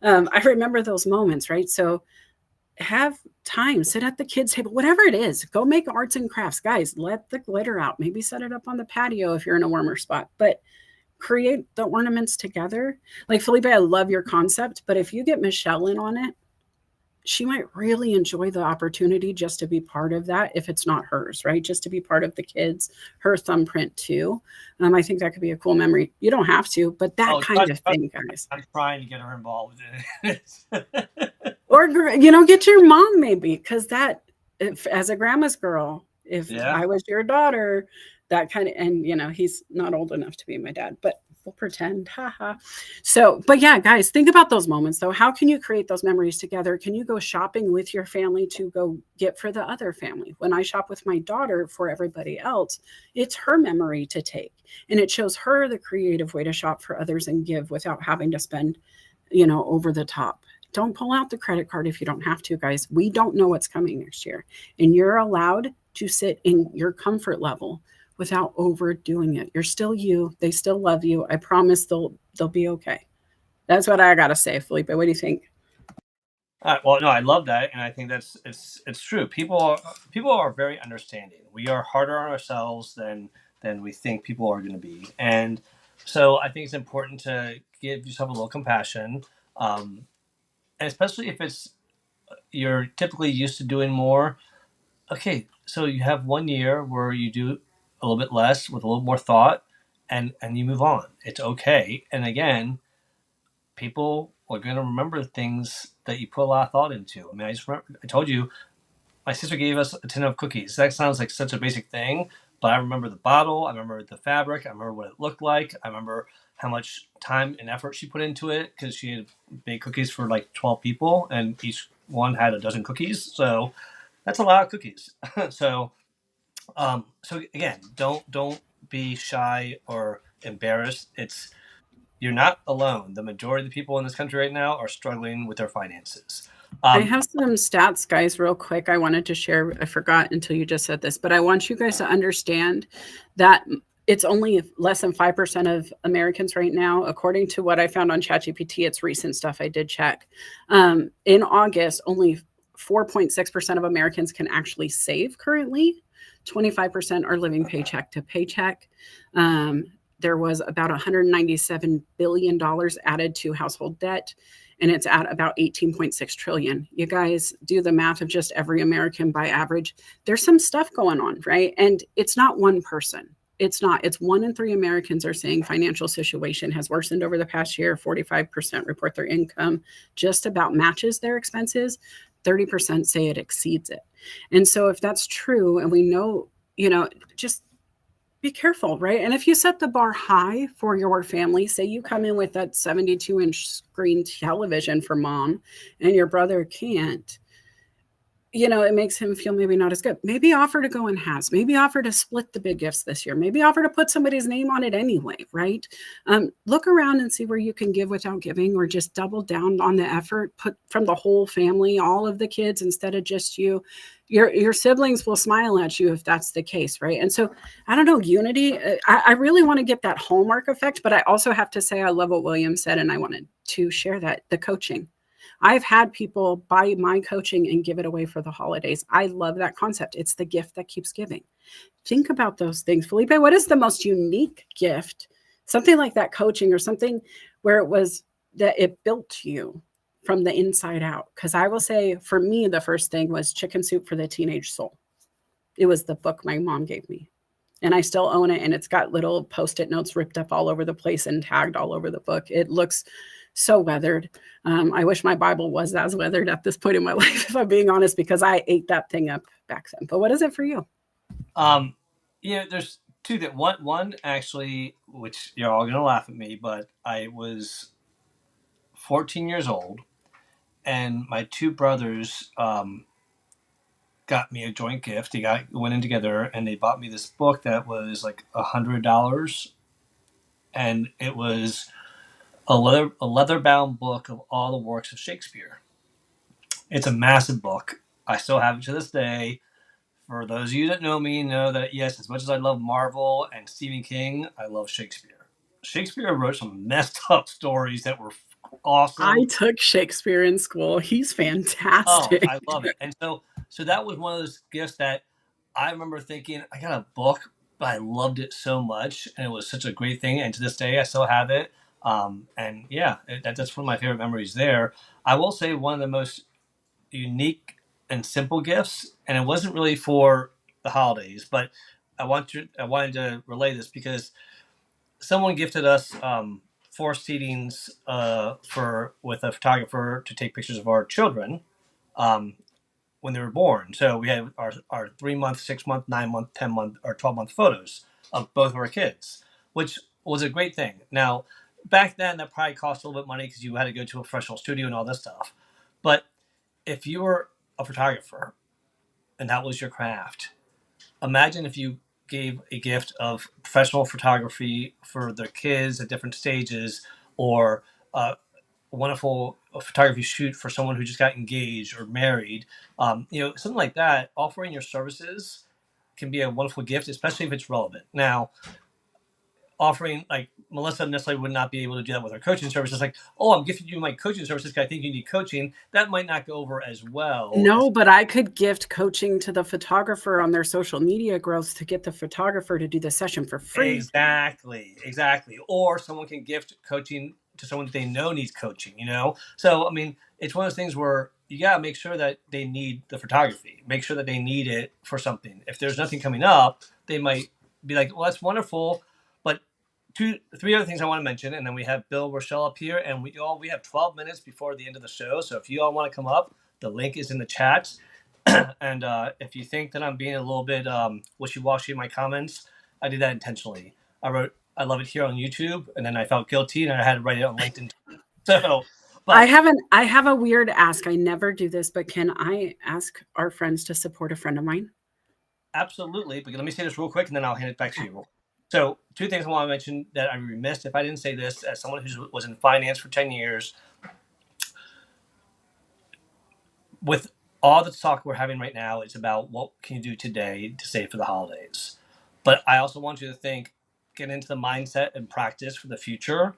I remember those moments, right? So have time, sit at the kids' table, whatever it is. Go make arts and crafts. Guys, let the glitter out. Maybe set it up on the patio if you're in a warmer spot. But create the ornaments together. Felipe, I love your concept, but if you get Michelle in on it, she might really enjoy the opportunity just to be part of that, if it's not hers, right? Just to be part of the kids, her thumbprint too. I think that could be a cool memory. You don't have to, but that kind of thing, guys. I'm trying to get her involved in it. Or, get your mom maybe, because as a grandma's girl, if I was your daughter, that kind of, and he's not old enough to be my dad, but we'll pretend, haha. So, but yeah, guys, think about those moments though. How can you create those memories together? Can you go shopping with your family to go get for the other family? When I shop with my daughter for everybody else, it's her memory to take, and it shows her the creative way to shop for others and give without having to spend, over the top. Don't pull out the credit card if you don't have to, guys. We don't know what's coming next year, and you're allowed to sit in your comfort level without overdoing it. You're still you. They still love you. I promise they'll be okay. That's what I gotta say, Felipe. What do you think? Well, no, I love that, and I think it's true. People are very understanding. We are harder on ourselves than we think people are going to be, and so I think it's important to give yourself a little compassion, and especially if you're typically used to doing more. Okay, so you have 1 year where you do a little bit less with a little more thought, and you move on. It's okay. And again, people are going to remember things that you put a lot of thought into. I mean, I told you, my sister gave us a tin of cookies. That sounds like such a basic thing, but I remember the bottle. I remember the fabric. I remember what it looked like. I remember how much time and effort she put into it, because she had made cookies for 12 people, and each one had a dozen cookies. So that's a lot of cookies. So again, don't be shy or embarrassed. You're not alone. The majority of the people in this country right now are struggling with their finances. I have some stats, guys, real quick. I wanted to share. I forgot until you just said this, but I want you guys to understand that it's only less than 5% of Americans right now, according to what I found on ChatGPT. It's recent stuff I did check. In August, only 4.6% of Americans can actually save currently. 25% are living paycheck to paycheck. There was about $197 billion added to household debt, and it's at about 18.6 trillion. You guys do the math of just every American by average. There's some stuff going on, right? And it's not one person. It's not. It's 1 in 3 Americans are saying financial situation has worsened over the past year. 45% report their income just about matches their expenses. 30% say it exceeds it. And so if that's true, and we know, just be careful, right? And if you set the bar high for your family, say you come in with that 72-inch screen television for mom and your brother can't, it makes him feel maybe not as good. Maybe offer to go in halves. Maybe offer to split the big gifts this year. Maybe offer to put somebody's name on it anyway, right? Look around and see where you can give without giving, or just double down on the effort, put from the whole family, all of the kids, instead of just you. Your siblings will smile at you if that's the case, right? And so, I don't know, unity, I really want to get that hallmark effect, but I also have to say I love what William said, and I wanted to share that, the coaching. I've had people buy my coaching and give it away for the holidays. I love that concept. It's the gift that keeps giving. Think about those things. Felipe, what is the most unique gift? Something like that coaching, or something where it was that it built you from the inside out. Because I will say, for me, the first thing was Chicken Soup for the Teenage Soul. It was the book my mom gave me. And I still own it. And it's got little Post-it notes ripped up all over the place and tagged all over the book. It looks so weathered. I wish my Bible was as weathered at this point in my life, if I'm being honest, because I ate that thing up back then. But what is it for you? There's two that one actually, which you're all gonna laugh at me, but I was 14 years old, and my two brothers got me a joint gift. Went in together, and they bought me this book that was like $100, and it was a leather-bound book of all the works of Shakespeare. It's a massive book. I still have it to this day. For those of you that know me, know that, yes, as much as I love Marvel and Stephen King, I love Shakespeare. Shakespeare wrote some messed up stories that were awesome. I took Shakespeare in school. He's fantastic. Oh, I love it. And so that was one of those gifts that I remember thinking, I got a book, but I loved it so much, and it was such a great thing. And to this day, I still have it. And yeah, that's one of my favorite memories there. I will say one of the most unique and simple gifts, and it wasn't really for the holidays, but I wanted to relay this because someone gifted us 4 seatings with a photographer to take pictures of our children when they were born. So we had our 3-month, 6-month, 9-month, 10-month, or 12-month photos of both of our kids, which was a great thing. Now, back then, that probably cost a little bit of money because you had to go to a professional studio and all this stuff. But if you were a photographer and that was your craft, imagine if you gave a gift of professional photography for their kids at different stages, or a wonderful photography shoot for someone who just got engaged or married. Something like that. Offering your services can be a wonderful gift, especially if it's relevant. Now, offering, like, Melissa necessarily would not be able to do that with her coaching services. Like, oh, I'm gifting you my coaching services because I think you need coaching. That might not go over as well. No, but I could gift coaching to the photographer on their social media growth to get the photographer to do the session for free. Exactly. Or someone can gift coaching to someone that they know needs coaching, So, I mean, it's one of those things where you got to make sure that they need the photography. Make sure that they need it for something. If there's nothing coming up, they might be like, well, that's wonderful, but 3 other things I want to mention, and then we have Bill Rochelle up here, and we have 12 minutes before the end of the show. So if you all want to come up, the link is in the chat. And if you think that I'm being a little bit wishy-washy in my comments, I did that intentionally. I wrote, I love it here on YouTube, and then I felt guilty, and I had to write it on LinkedIn. So, but I have a weird ask. I never do this, but can I ask our friends to support a friend of mine? Absolutely. But let me say this real quick, and then I'll hand it back to you. So 2 things I want to mention that I'd be remiss if I didn't say this, as someone who was in finance for 10 years. With all the talk we're having right now, it's about what can you do today to save for the holidays. But I also want you to get into the mindset and practice for the future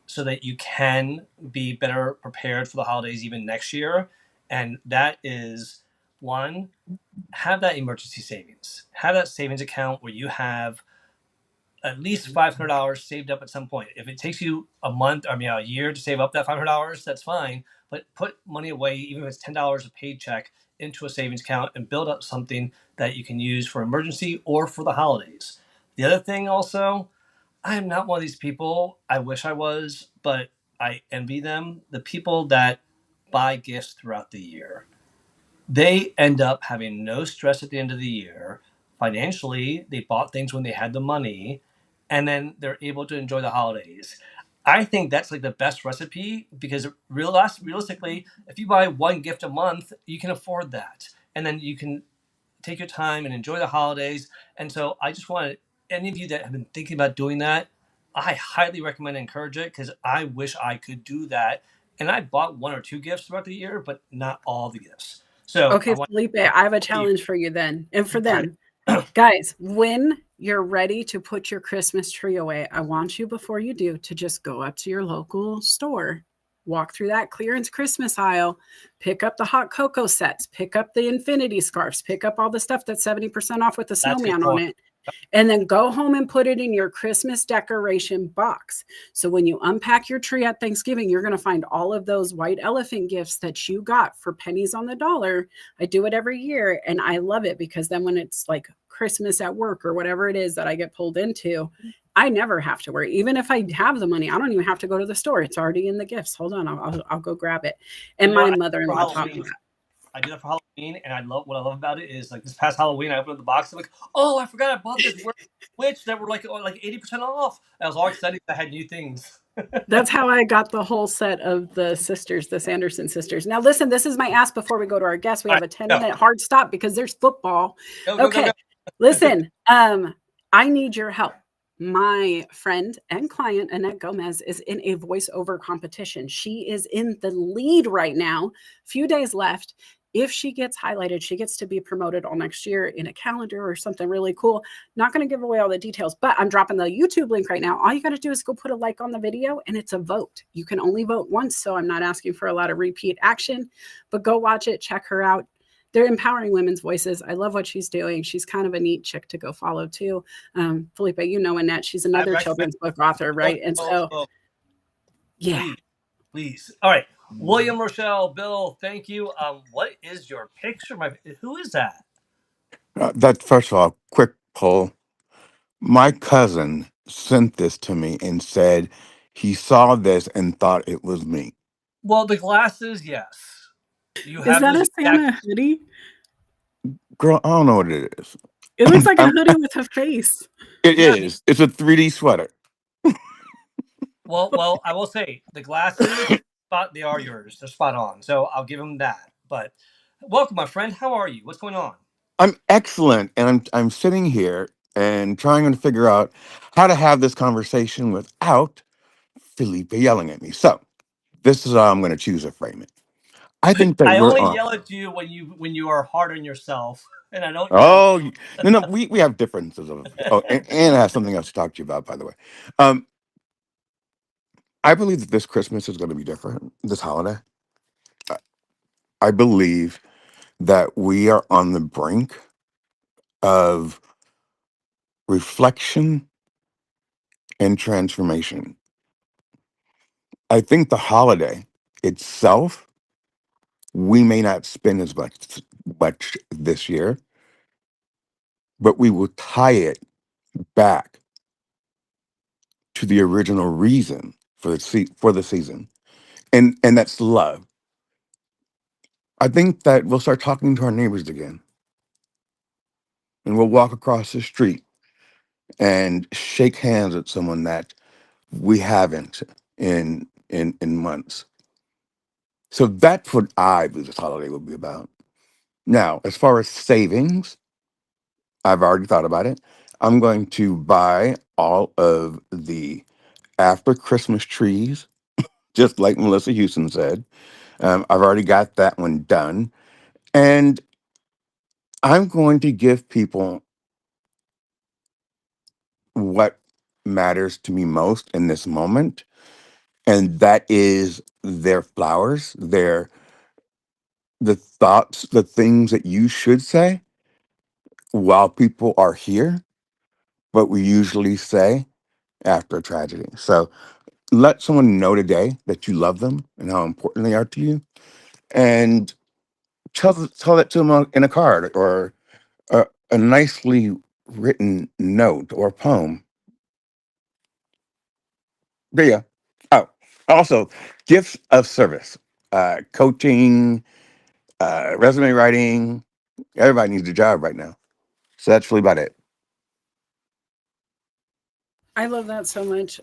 so that you can be better prepared for the holidays even next year. And that is one, have that emergency savings. Have that savings account where you have at least $500 saved up at some point. If it takes you a year to save up that $500, that's fine. But put money away, even if it's $10 a paycheck, into a savings account and build up something that you can use for emergency or for the holidays. The other thing also, I am not one of these people. I wish I was, but I envy them. The people that buy gifts throughout the year, they end up having no stress at the end of the year. Financially, they bought things when they had the money, and then they're able to enjoy the holidays. I think that's like the best recipe because realistically, if you buy one gift a month, you can afford that. And then you can take your time and enjoy the holidays. And so I just want any of you that have been thinking about doing that, I highly recommend and encourage it because I wish I could do that. And I bought one or two gifts throughout the year, but not all the gifts. So I Okay, want Felipe, I have a you. challenge for you then, and for All right. them. Guys, when you're ready to put your Christmas tree away, I want you, before you do, to just go up to your local store, walk through that clearance Christmas aisle, pick up the hot cocoa sets, pick up the infinity scarves, pick up all the stuff that's 70% off with the That's a good snowman on point. it, and then go home and put it in your Christmas decoration box. So when you unpack your tree at Thanksgiving, you're going to find all of those white elephant gifts that you got for pennies on the dollar. I do it every year and I love it because then when it's like Christmas at work or whatever it is that I get pulled into, I never have to worry. Even if I have the money, I don't even have to go to the store. It's already in the gifts. Hold on, I'll go grab it. And my I did for mother-in-law taught me Halloween. I did it for Halloween, and I love what I love about it is like this past Halloween, I opened up the box. I'm like, oh, I forgot I bought this witch that were like 80% off. I was all excited. I had new things. That's how I got the whole set of the sisters, the Sanderson sisters. Now, listen, this is my ask before we go to our guests. We All have right, a 10 go, minute hard stop because there's football. go, go, go, Okay, go. listen, I need your help. My friend and client, Annette Gomez, is in a voiceover competition. She is in the lead right now, few days left. If she gets highlighted, she gets to be promoted all next year in a calendar or something really cool. Not going to give away all the details, but I'm dropping the YouTube link right now. All you got to do is go put a like on the video and it's a vote. You can only vote once, so I'm not asking for a lot of repeat action, but go watch it, check her out. They're empowering women's voices. I love what she's doing. She's kind of a neat chick to go follow too. Felipe, you know Annette. She's I another recommend. children's book author, Oh, right? And oh, so, oh, yeah. please, please. All right, William, Rochelle, Bill. Thank you. What is your picture? Who is that? That first of all, quick poll. My cousin sent this to me and said he saw this and thought it was me. Well, the glasses, yes. You Is have that those a exact. Santa hoodie? Girl, I don't know what it is. It looks like a I'm, hoodie with a face. it Yeah. is. It's a 3D sweater. Well, I will say the glasses. They are yours. They're spot on. So I'll give them that. But welcome, my friend. How are you? What's going on? I'm excellent, and I'm sitting here and trying to figure out how to have this conversation without Felipe yelling at me. So this is how I'm going to choose to frame it. I think that I we're only on. yell at you when you are hard on yourself, and I don't yell. Oh no, we have differences of. Oh, and I have something else to talk to you about, by the way. Um, I believe that this Christmas is going to be different. This holiday, I I believe that we are on the brink of reflection and transformation. I think the holiday itself, we may not spend as much this year, but we will tie it back to the original reason for for the season, and that's love. I think that we'll start talking to our neighbors again, and we'll walk across the street and shake hands with someone that we haven't in months. So that's what I believe this holiday will be about. Now, as far as savings, I've already thought about it. I'm going to buy all of the after Christmas trees, just like Melissa Houston said. I've already got that one done. And I'm going to give people what matters to me most in this moment. And that is their flowers, the thoughts, the things that you should say while people are here, but we usually say after a tragedy. So let someone know today that you love them and how important they are to you, and tell that to them in a card or a nicely written note or poem. There you go. Oh, also, gifts of service, coaching, resume writing. Everybody needs a job right now. So that's really about it. I love that so much.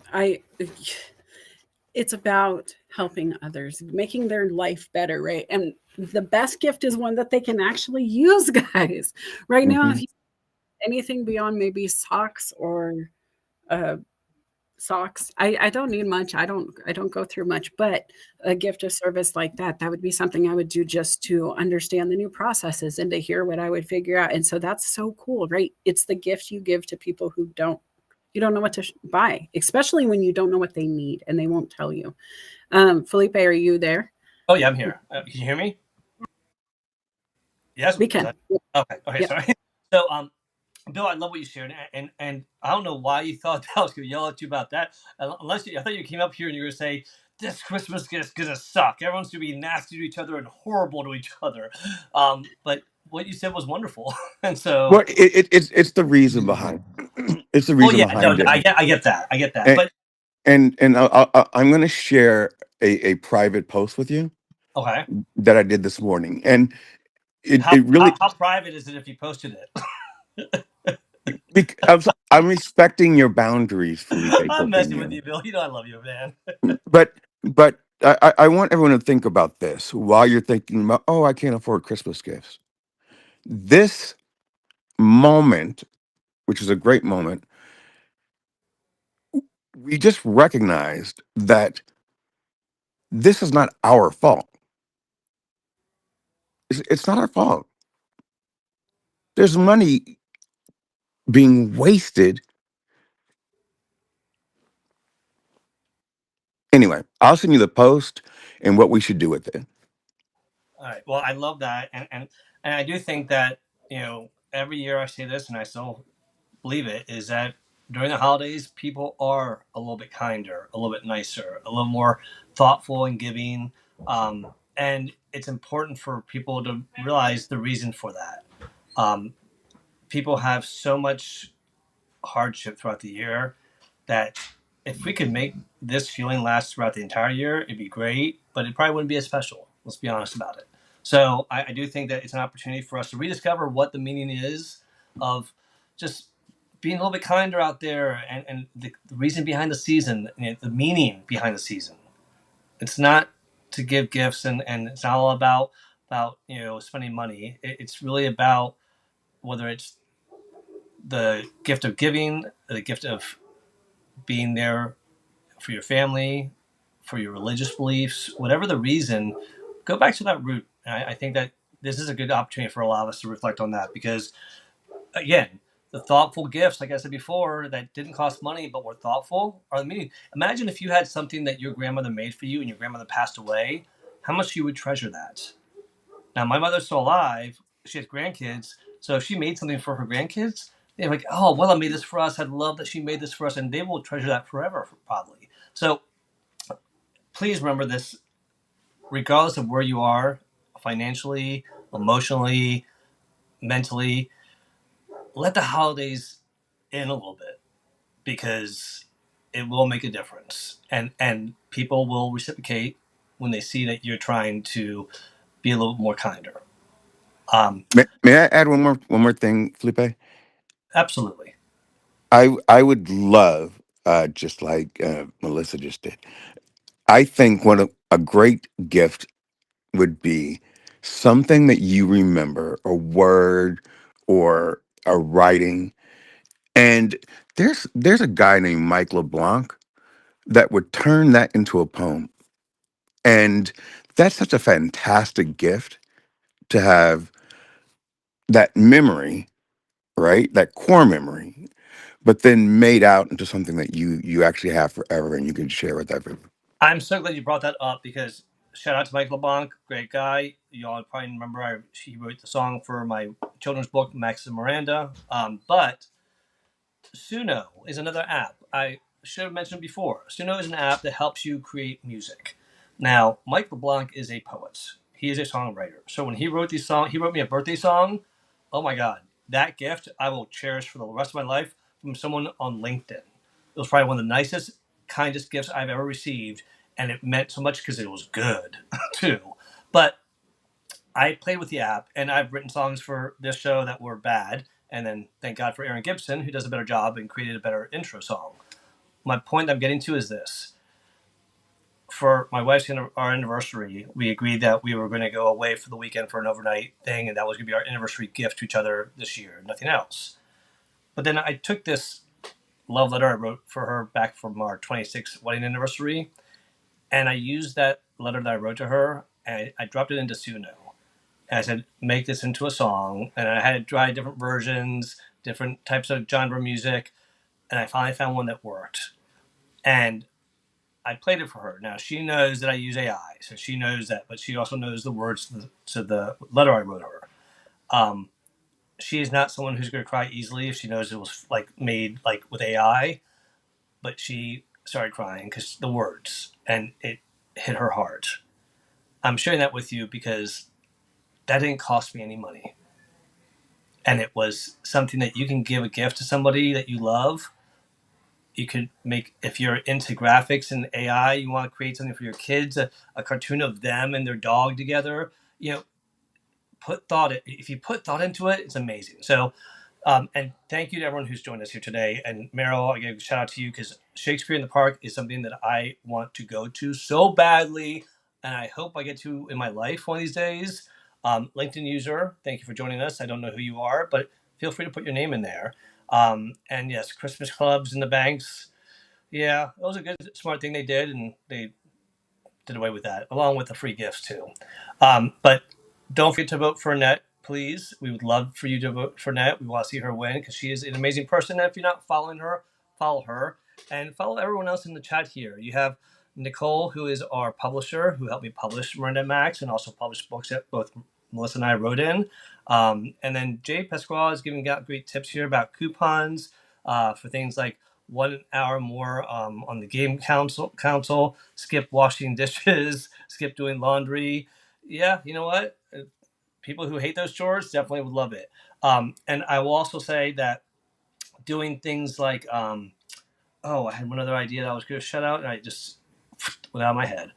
It's about helping others, making their life better, right? And the best gift is one that they can actually use, guys. Right now, if Hmm. you anything beyond maybe socks or uh, socks, I don't need much. I don't go through much, but a gift of service like that would be something I would do just to understand the new processes and to hear what I would figure out. And so that's so cool, right? It's the gift you give to people who you don't know what to buy, especially when you don't know what they need and they won't tell you. Felipe, are you there? Oh yeah, I'm here. Can you hear me? Yes. We Was can. that okay? Okay, Yep. sorry. So, Bill, I love what you shared, and I don't know why you thought that I was going to yell at you about that. Unless I thought you came up here and you were going to say this Christmas is going to suck. Everyone's going to be nasty to each other and horrible to each other. But what you said was wonderful, and Well, so it's the reason behind it's the well, reason yeah, no, behind it. I get that, And but I'm going to share a private post with you okay. that I did this morning, and it How, it really how private is it if you posted it? I'm respecting your boundaries, Felipe I'm messing with Cofiño. you, Bill. You know I love you, man. But I want everyone to think about this while you're thinking about, oh, I can't afford Christmas gifts. This moment, which is a great moment, we just recognized that this is not our fault. It's not our fault. There's money being wasted. Anyway, I'll send you the post and what we should do with it. All right. Well, I love that, and I do think that every year I say this, and I still believe it is that during the holidays, people are a little bit kinder, a little bit nicer, a little more thoughtful and giving, and it's important for people to realize the reason for that. Um, People have so much hardship throughout the year that if we could make this feeling last throughout the entire year, it'd be great, but it probably wouldn't be as special. Let's be honest about it. So I do think that it's an opportunity for us to rediscover what the meaning is of just being a little bit kinder out there, and the reason behind the season, the meaning behind the season. It's not to give gifts, and it's not all about spending money. It's really about whether it's the gift of giving, the gift of being there for your family, for your religious beliefs, whatever the reason, go back to that root. I think that this is a good opportunity for a lot of us to reflect on that because, again, the thoughtful gifts, like I said before, that didn't cost money but were thoughtful are the meaning. Imagine if you had something that your grandmother made for you and your grandmother passed away, how much you would treasure that. Now, my mother's still alive. She has grandkids. So if she made something for her grandkids, they're like, oh, well, I made this for us. I love that she made this for us. And they will treasure that forever, probably. So please remember this, regardless of where you are financially, emotionally, mentally, let the holidays in a little bit because it will make a difference. And people will reciprocate when they see that you're trying to be a little more kinder. May I add one more thing, Felipe? Absolutely. I would love, just like Melissa just did. I think a great gift would be something that you remember, a word or a writing. And there's a guy named Mike LeBlanc that would turn that into a poem. And that's such a fantastic gift to have that memory, right? That core memory, but then made out into something that you actually have forever and you can share with everyone. I'm so glad you brought that up because shout out to Mike LeBlanc, great guy. You all probably remember he wrote the song for my children's book, Max and Miranda. But Suno is another app. I should have mentioned before. Suno is an app that helps you create music. Now, Mike LeBlanc is a poet. He is a songwriter. So when he wrote these songs, he wrote me a birthday song. Oh my God, that gift I will cherish for the rest of my life from someone on LinkedIn. It was probably one of the nicest, kindest gifts I've ever received, and it meant so much because it was good too. But I played with the app, and I've written songs for this show that were bad, and then thank God for Aaron Gibson, who does a better job and created a better intro song. My point I'm getting to is this. For my wife's our anniversary, we agreed that we were going to go away for the weekend for an overnight thing, and that was going to be our anniversary gift to each other this year, nothing else. But then I took this love letter I wrote for her back from our 26th wedding anniversary, and I used that letter that I wrote to her, and I dropped it into Suno. And I said, make this into a song. And I had to try different versions, different types of genre music. And I finally found one that worked. And I played it for her. Now, she knows that I use AI, so she knows that, but she also knows the words to the letter I wrote her. She is not someone who's going to cry easily if she knows it was made with AI, but she started crying because the words, and it hit her heart. I'm sharing that with you because that didn't cost me any money. And it was something that you can give a gift to somebody that you love. You could make, if you're into graphics and AI, you want to create something for your kids, a cartoon of them and their dog together. If you put thought into it, it's amazing. So, and thank you to everyone who's joined us here today. And Meryl, I give a shout out to you because Shakespeare in the Park is something that I want to go to so badly. And I hope I get to in my life one of these days. LinkedIn user, thank you for joining us. I don't know who you are, but feel free to put your name in there. And yes, Christmas clubs in the banks. Yeah, it was a good, smart thing they did. And they did away with that, along with the free gifts too. But don't forget to vote for Annette, please. We would love for you to vote for Annette. We want to see her win because she is an amazing person. And if you're not following her, follow her and follow everyone else in the chat here. You have Nicole, who is our publisher, who helped me publish Miranda Max and also publish books that both Melissa and I wrote in. And then Jay Pasquale is giving out great tips here about coupons for things like 1 hour more on the game council, skip washing dishes, skip doing laundry. Yeah, you know what? People who hate those chores definitely would love it. And I will also say that doing things like, I had one other idea that I was going to shut out and I just went out of my head.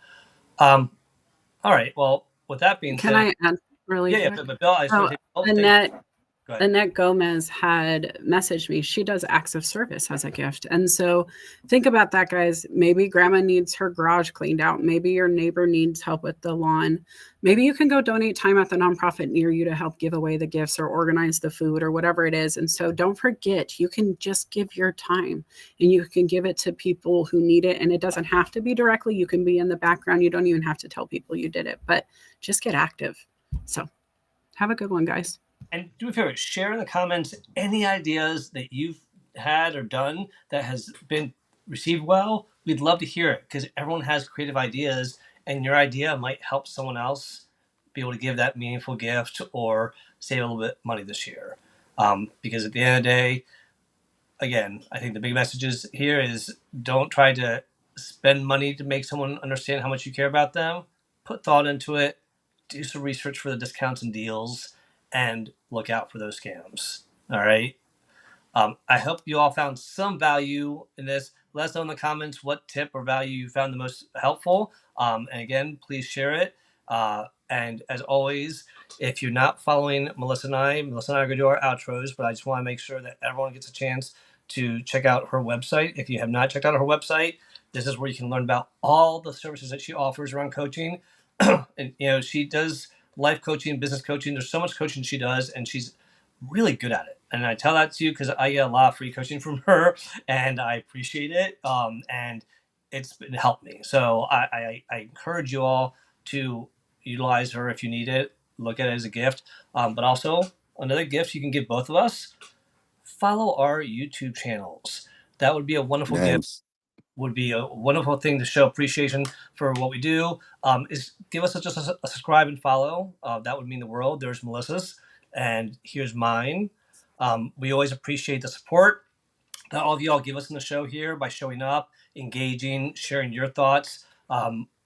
All right. Well, with that being Can said, I add really quick? but Bill, I just want to say, Annette, go ahead. Annette Gomez had messaged me. She does acts of service as a gift. And so think about that, guys. Maybe grandma needs her garage cleaned out. Maybe your neighbor needs help with the lawn. Maybe you can go donate time at the nonprofit near you to help give away the gifts or organize the food or whatever it is. And so don't forget, you can just give your time and you can give it to people who need it. And it doesn't have to be directly. You can be in the background. You don't even have to tell people you did it, but just get active. So have a good one, guys. And do me a favor, share in the comments any ideas that you've had or done that has been received well. We'd love to hear it because everyone has creative ideas and your idea might help someone else be able to give that meaningful gift or save a little bit of money this year. Because at the end of the day, again, I think the big message here is don't try to spend money to make someone understand how much you care about them. Put thought into it. Do some research for the discounts and deals and look out for those scams. All right. I hope you all found some value in this. Let us know in the comments what tip or value you found the most helpful. And again, please share it. And as always, if you're not following Melissa and I are going to do our outros, but I just want to make sure that everyone gets a chance to check out her website. If you have not checked out her website, this is where you can learn about all the services that she offers around coaching. And, she does life coaching, business coaching. There's so much coaching she does, and she's really good at it. And I tell that to you because I get a lot of free coaching from her, and I appreciate it. And it's been helped me. So I encourage you all to utilize her if you need it. Look at it as a gift. But also another gift you can give both of us. Follow our YouTube channels. That would be a wonderful gift. would be a wonderful thing to show appreciation for what we do, is give us just a subscribe and follow. That would mean the world. There's Melissa's, and here's mine. We always appreciate the support that all of y'all give us in the show here by showing up, engaging, sharing your thoughts.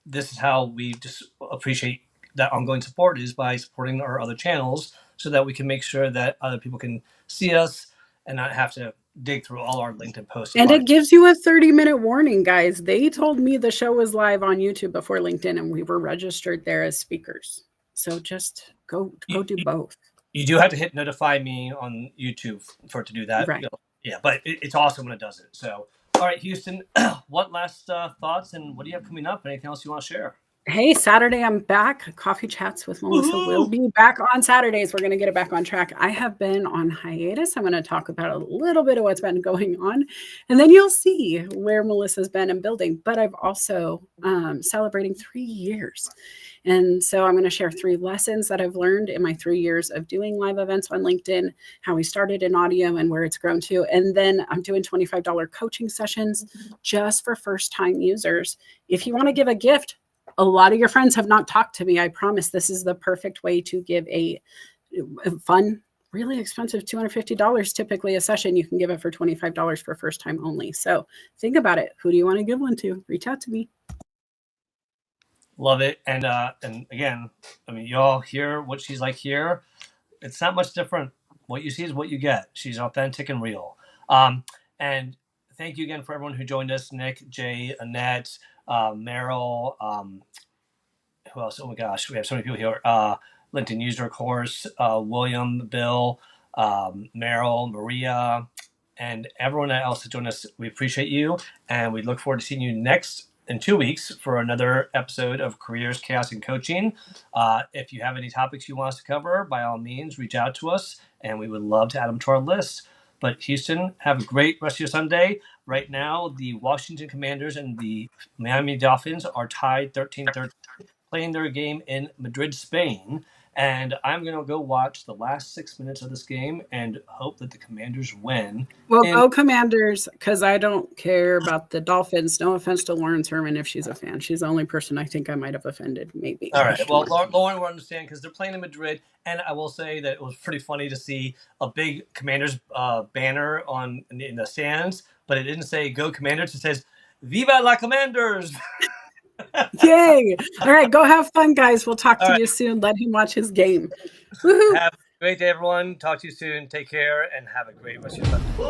This is how we just appreciate that ongoing support, is by supporting our other channels so that we can make sure that other people can see us and not have to dig through all our LinkedIn posts. And it gives you a 30-minute warning, guys. They told me the show was live on YouTube before LinkedIn, and we were registered there as speakers. So just go do both. You do have to hit notify me on YouTube for it to do that. Right. Yeah, but it's awesome when it does it. So, all right, Houston, what last thoughts, and what do you have coming up? Anything else you want to share? Hey, Saturday I'm back. Coffee Chats with Melissa will be back on Saturdays. We're going to get it back on track. I have been on hiatus. I'm going to talk about a little bit of what's been going on, and then you'll see where Melissa's been in building. But I've also celebrating 3 years. And so I'm going to share 3 lessons that I've learned in my 3 years of doing live events on LinkedIn, how we started in audio and where it's grown to. And then I'm doing $25 coaching sessions just for first-time users. If you want to give a gift, a lot of your friends have not talked to me. I promise this is the perfect way to give a fun, really expensive $250 typically a session. You can give it for $25 for first time only. So think about it. Who do you want to give one to? Reach out to me. Love it. And again, I mean, y'all hear what she's like here. It's not much different. What you see is what you get. She's authentic and real. And thank you again for everyone who joined us. Nick, Jay, Annette, Meryl, who else? Oh my gosh, we have so many people here. LinkedIn user, of course, William, Bill, Meryl, Maria, and everyone else that joined us. We appreciate you, and we look forward to seeing you in 2 weeks for another episode of Careers, Chaos, and Coaching. If you have any topics you want us to cover, by all means, reach out to us, and we would love to add them to our list. But Houston, have a great rest of your Sunday. Right now, the Washington Commanders and the Miami Dolphins are tied 13-13, playing their game in Madrid, Spain. And I'm going to go watch the last 6 minutes of this game and hope that the Commanders win. Well, go Commanders, because I don't care about the Dolphins. No offense to Lauren Herman if she's a fan. She's the only person I think I might have offended, maybe. All right. Well, Lauren will understand because they're playing in Madrid. And I will say that it was pretty funny to see a big Commanders banner in the stands, but it didn't say "Go Commanders." It says "Viva la Commanders." Yay! All right, go have fun, guys. We'll talk to you soon. Let him watch his game. Woohoo! Have a great day, everyone. Talk to you soon. Take care and have a great rest of your Sunday.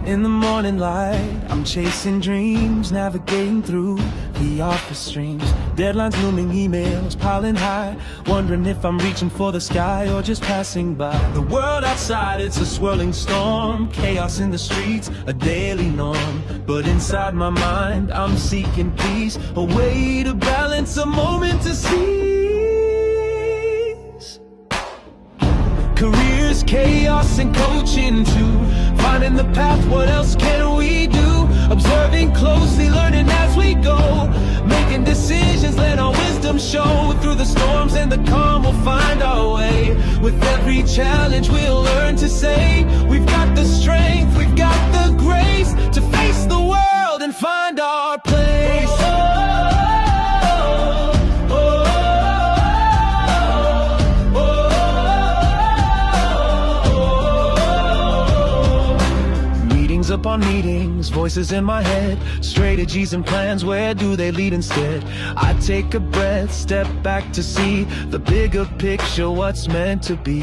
In the morning light, I'm chasing dreams, navigating through the office streams. Deadlines looming, emails piling high, wondering if I'm reaching for the sky or just passing by. The world outside, it's a swirling storm, chaos in the streets, a daily norm. But inside my mind, I'm seeking peace, a way to balance, a moment to seize. Careers, chaos, and coaching too. Finding the path, what else can we do? Observing closely, learning as we go. Making decisions, let our wisdom show. Through the storms and the calm, we'll find our way. With every challenge, we'll learn to say, we've got the strength, we've got the grace to face the world and find our place. Upon meetings, voices in my head, strategies and plans, where do they lead instead? I take a breath, step back to see the bigger picture, what's meant to be.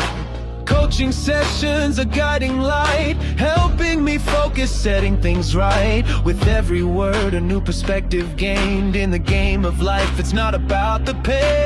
Coaching sessions, a guiding light, helping me focus, setting things right. With every word, a new perspective gained. In the game of life, it's not about the pain.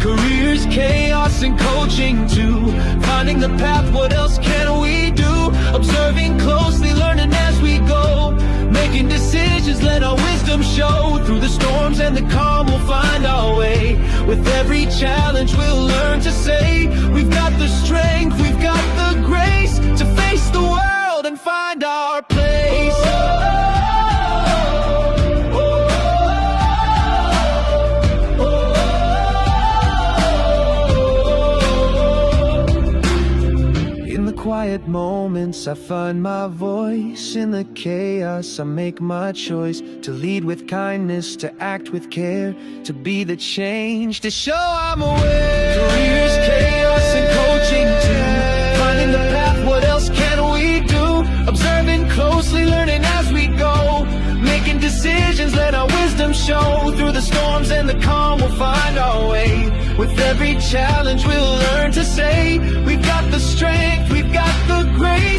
Careers, chaos, and coaching too. Finding the path, what else can we do? Observing closely, learning as we go. Making decisions, let our wisdom show. Through the storms and the calm, we'll find our way. With every challenge, we'll learn to say, we've got the strength, we've got the grace to face the world and find quiet moments, I find my voice. In the chaos, I make my choice to lead with kindness, to act with care, to be the change, to show I'm aware. Careers, chaos, and coaching too. Finding the path, what else can we do? Observing closely, learning as we go. Making decisions, let our wisdom show. Through the storms and the calm, we'll find our way. With every challenge, we'll learn to say, we've got the strength, we've got the grace.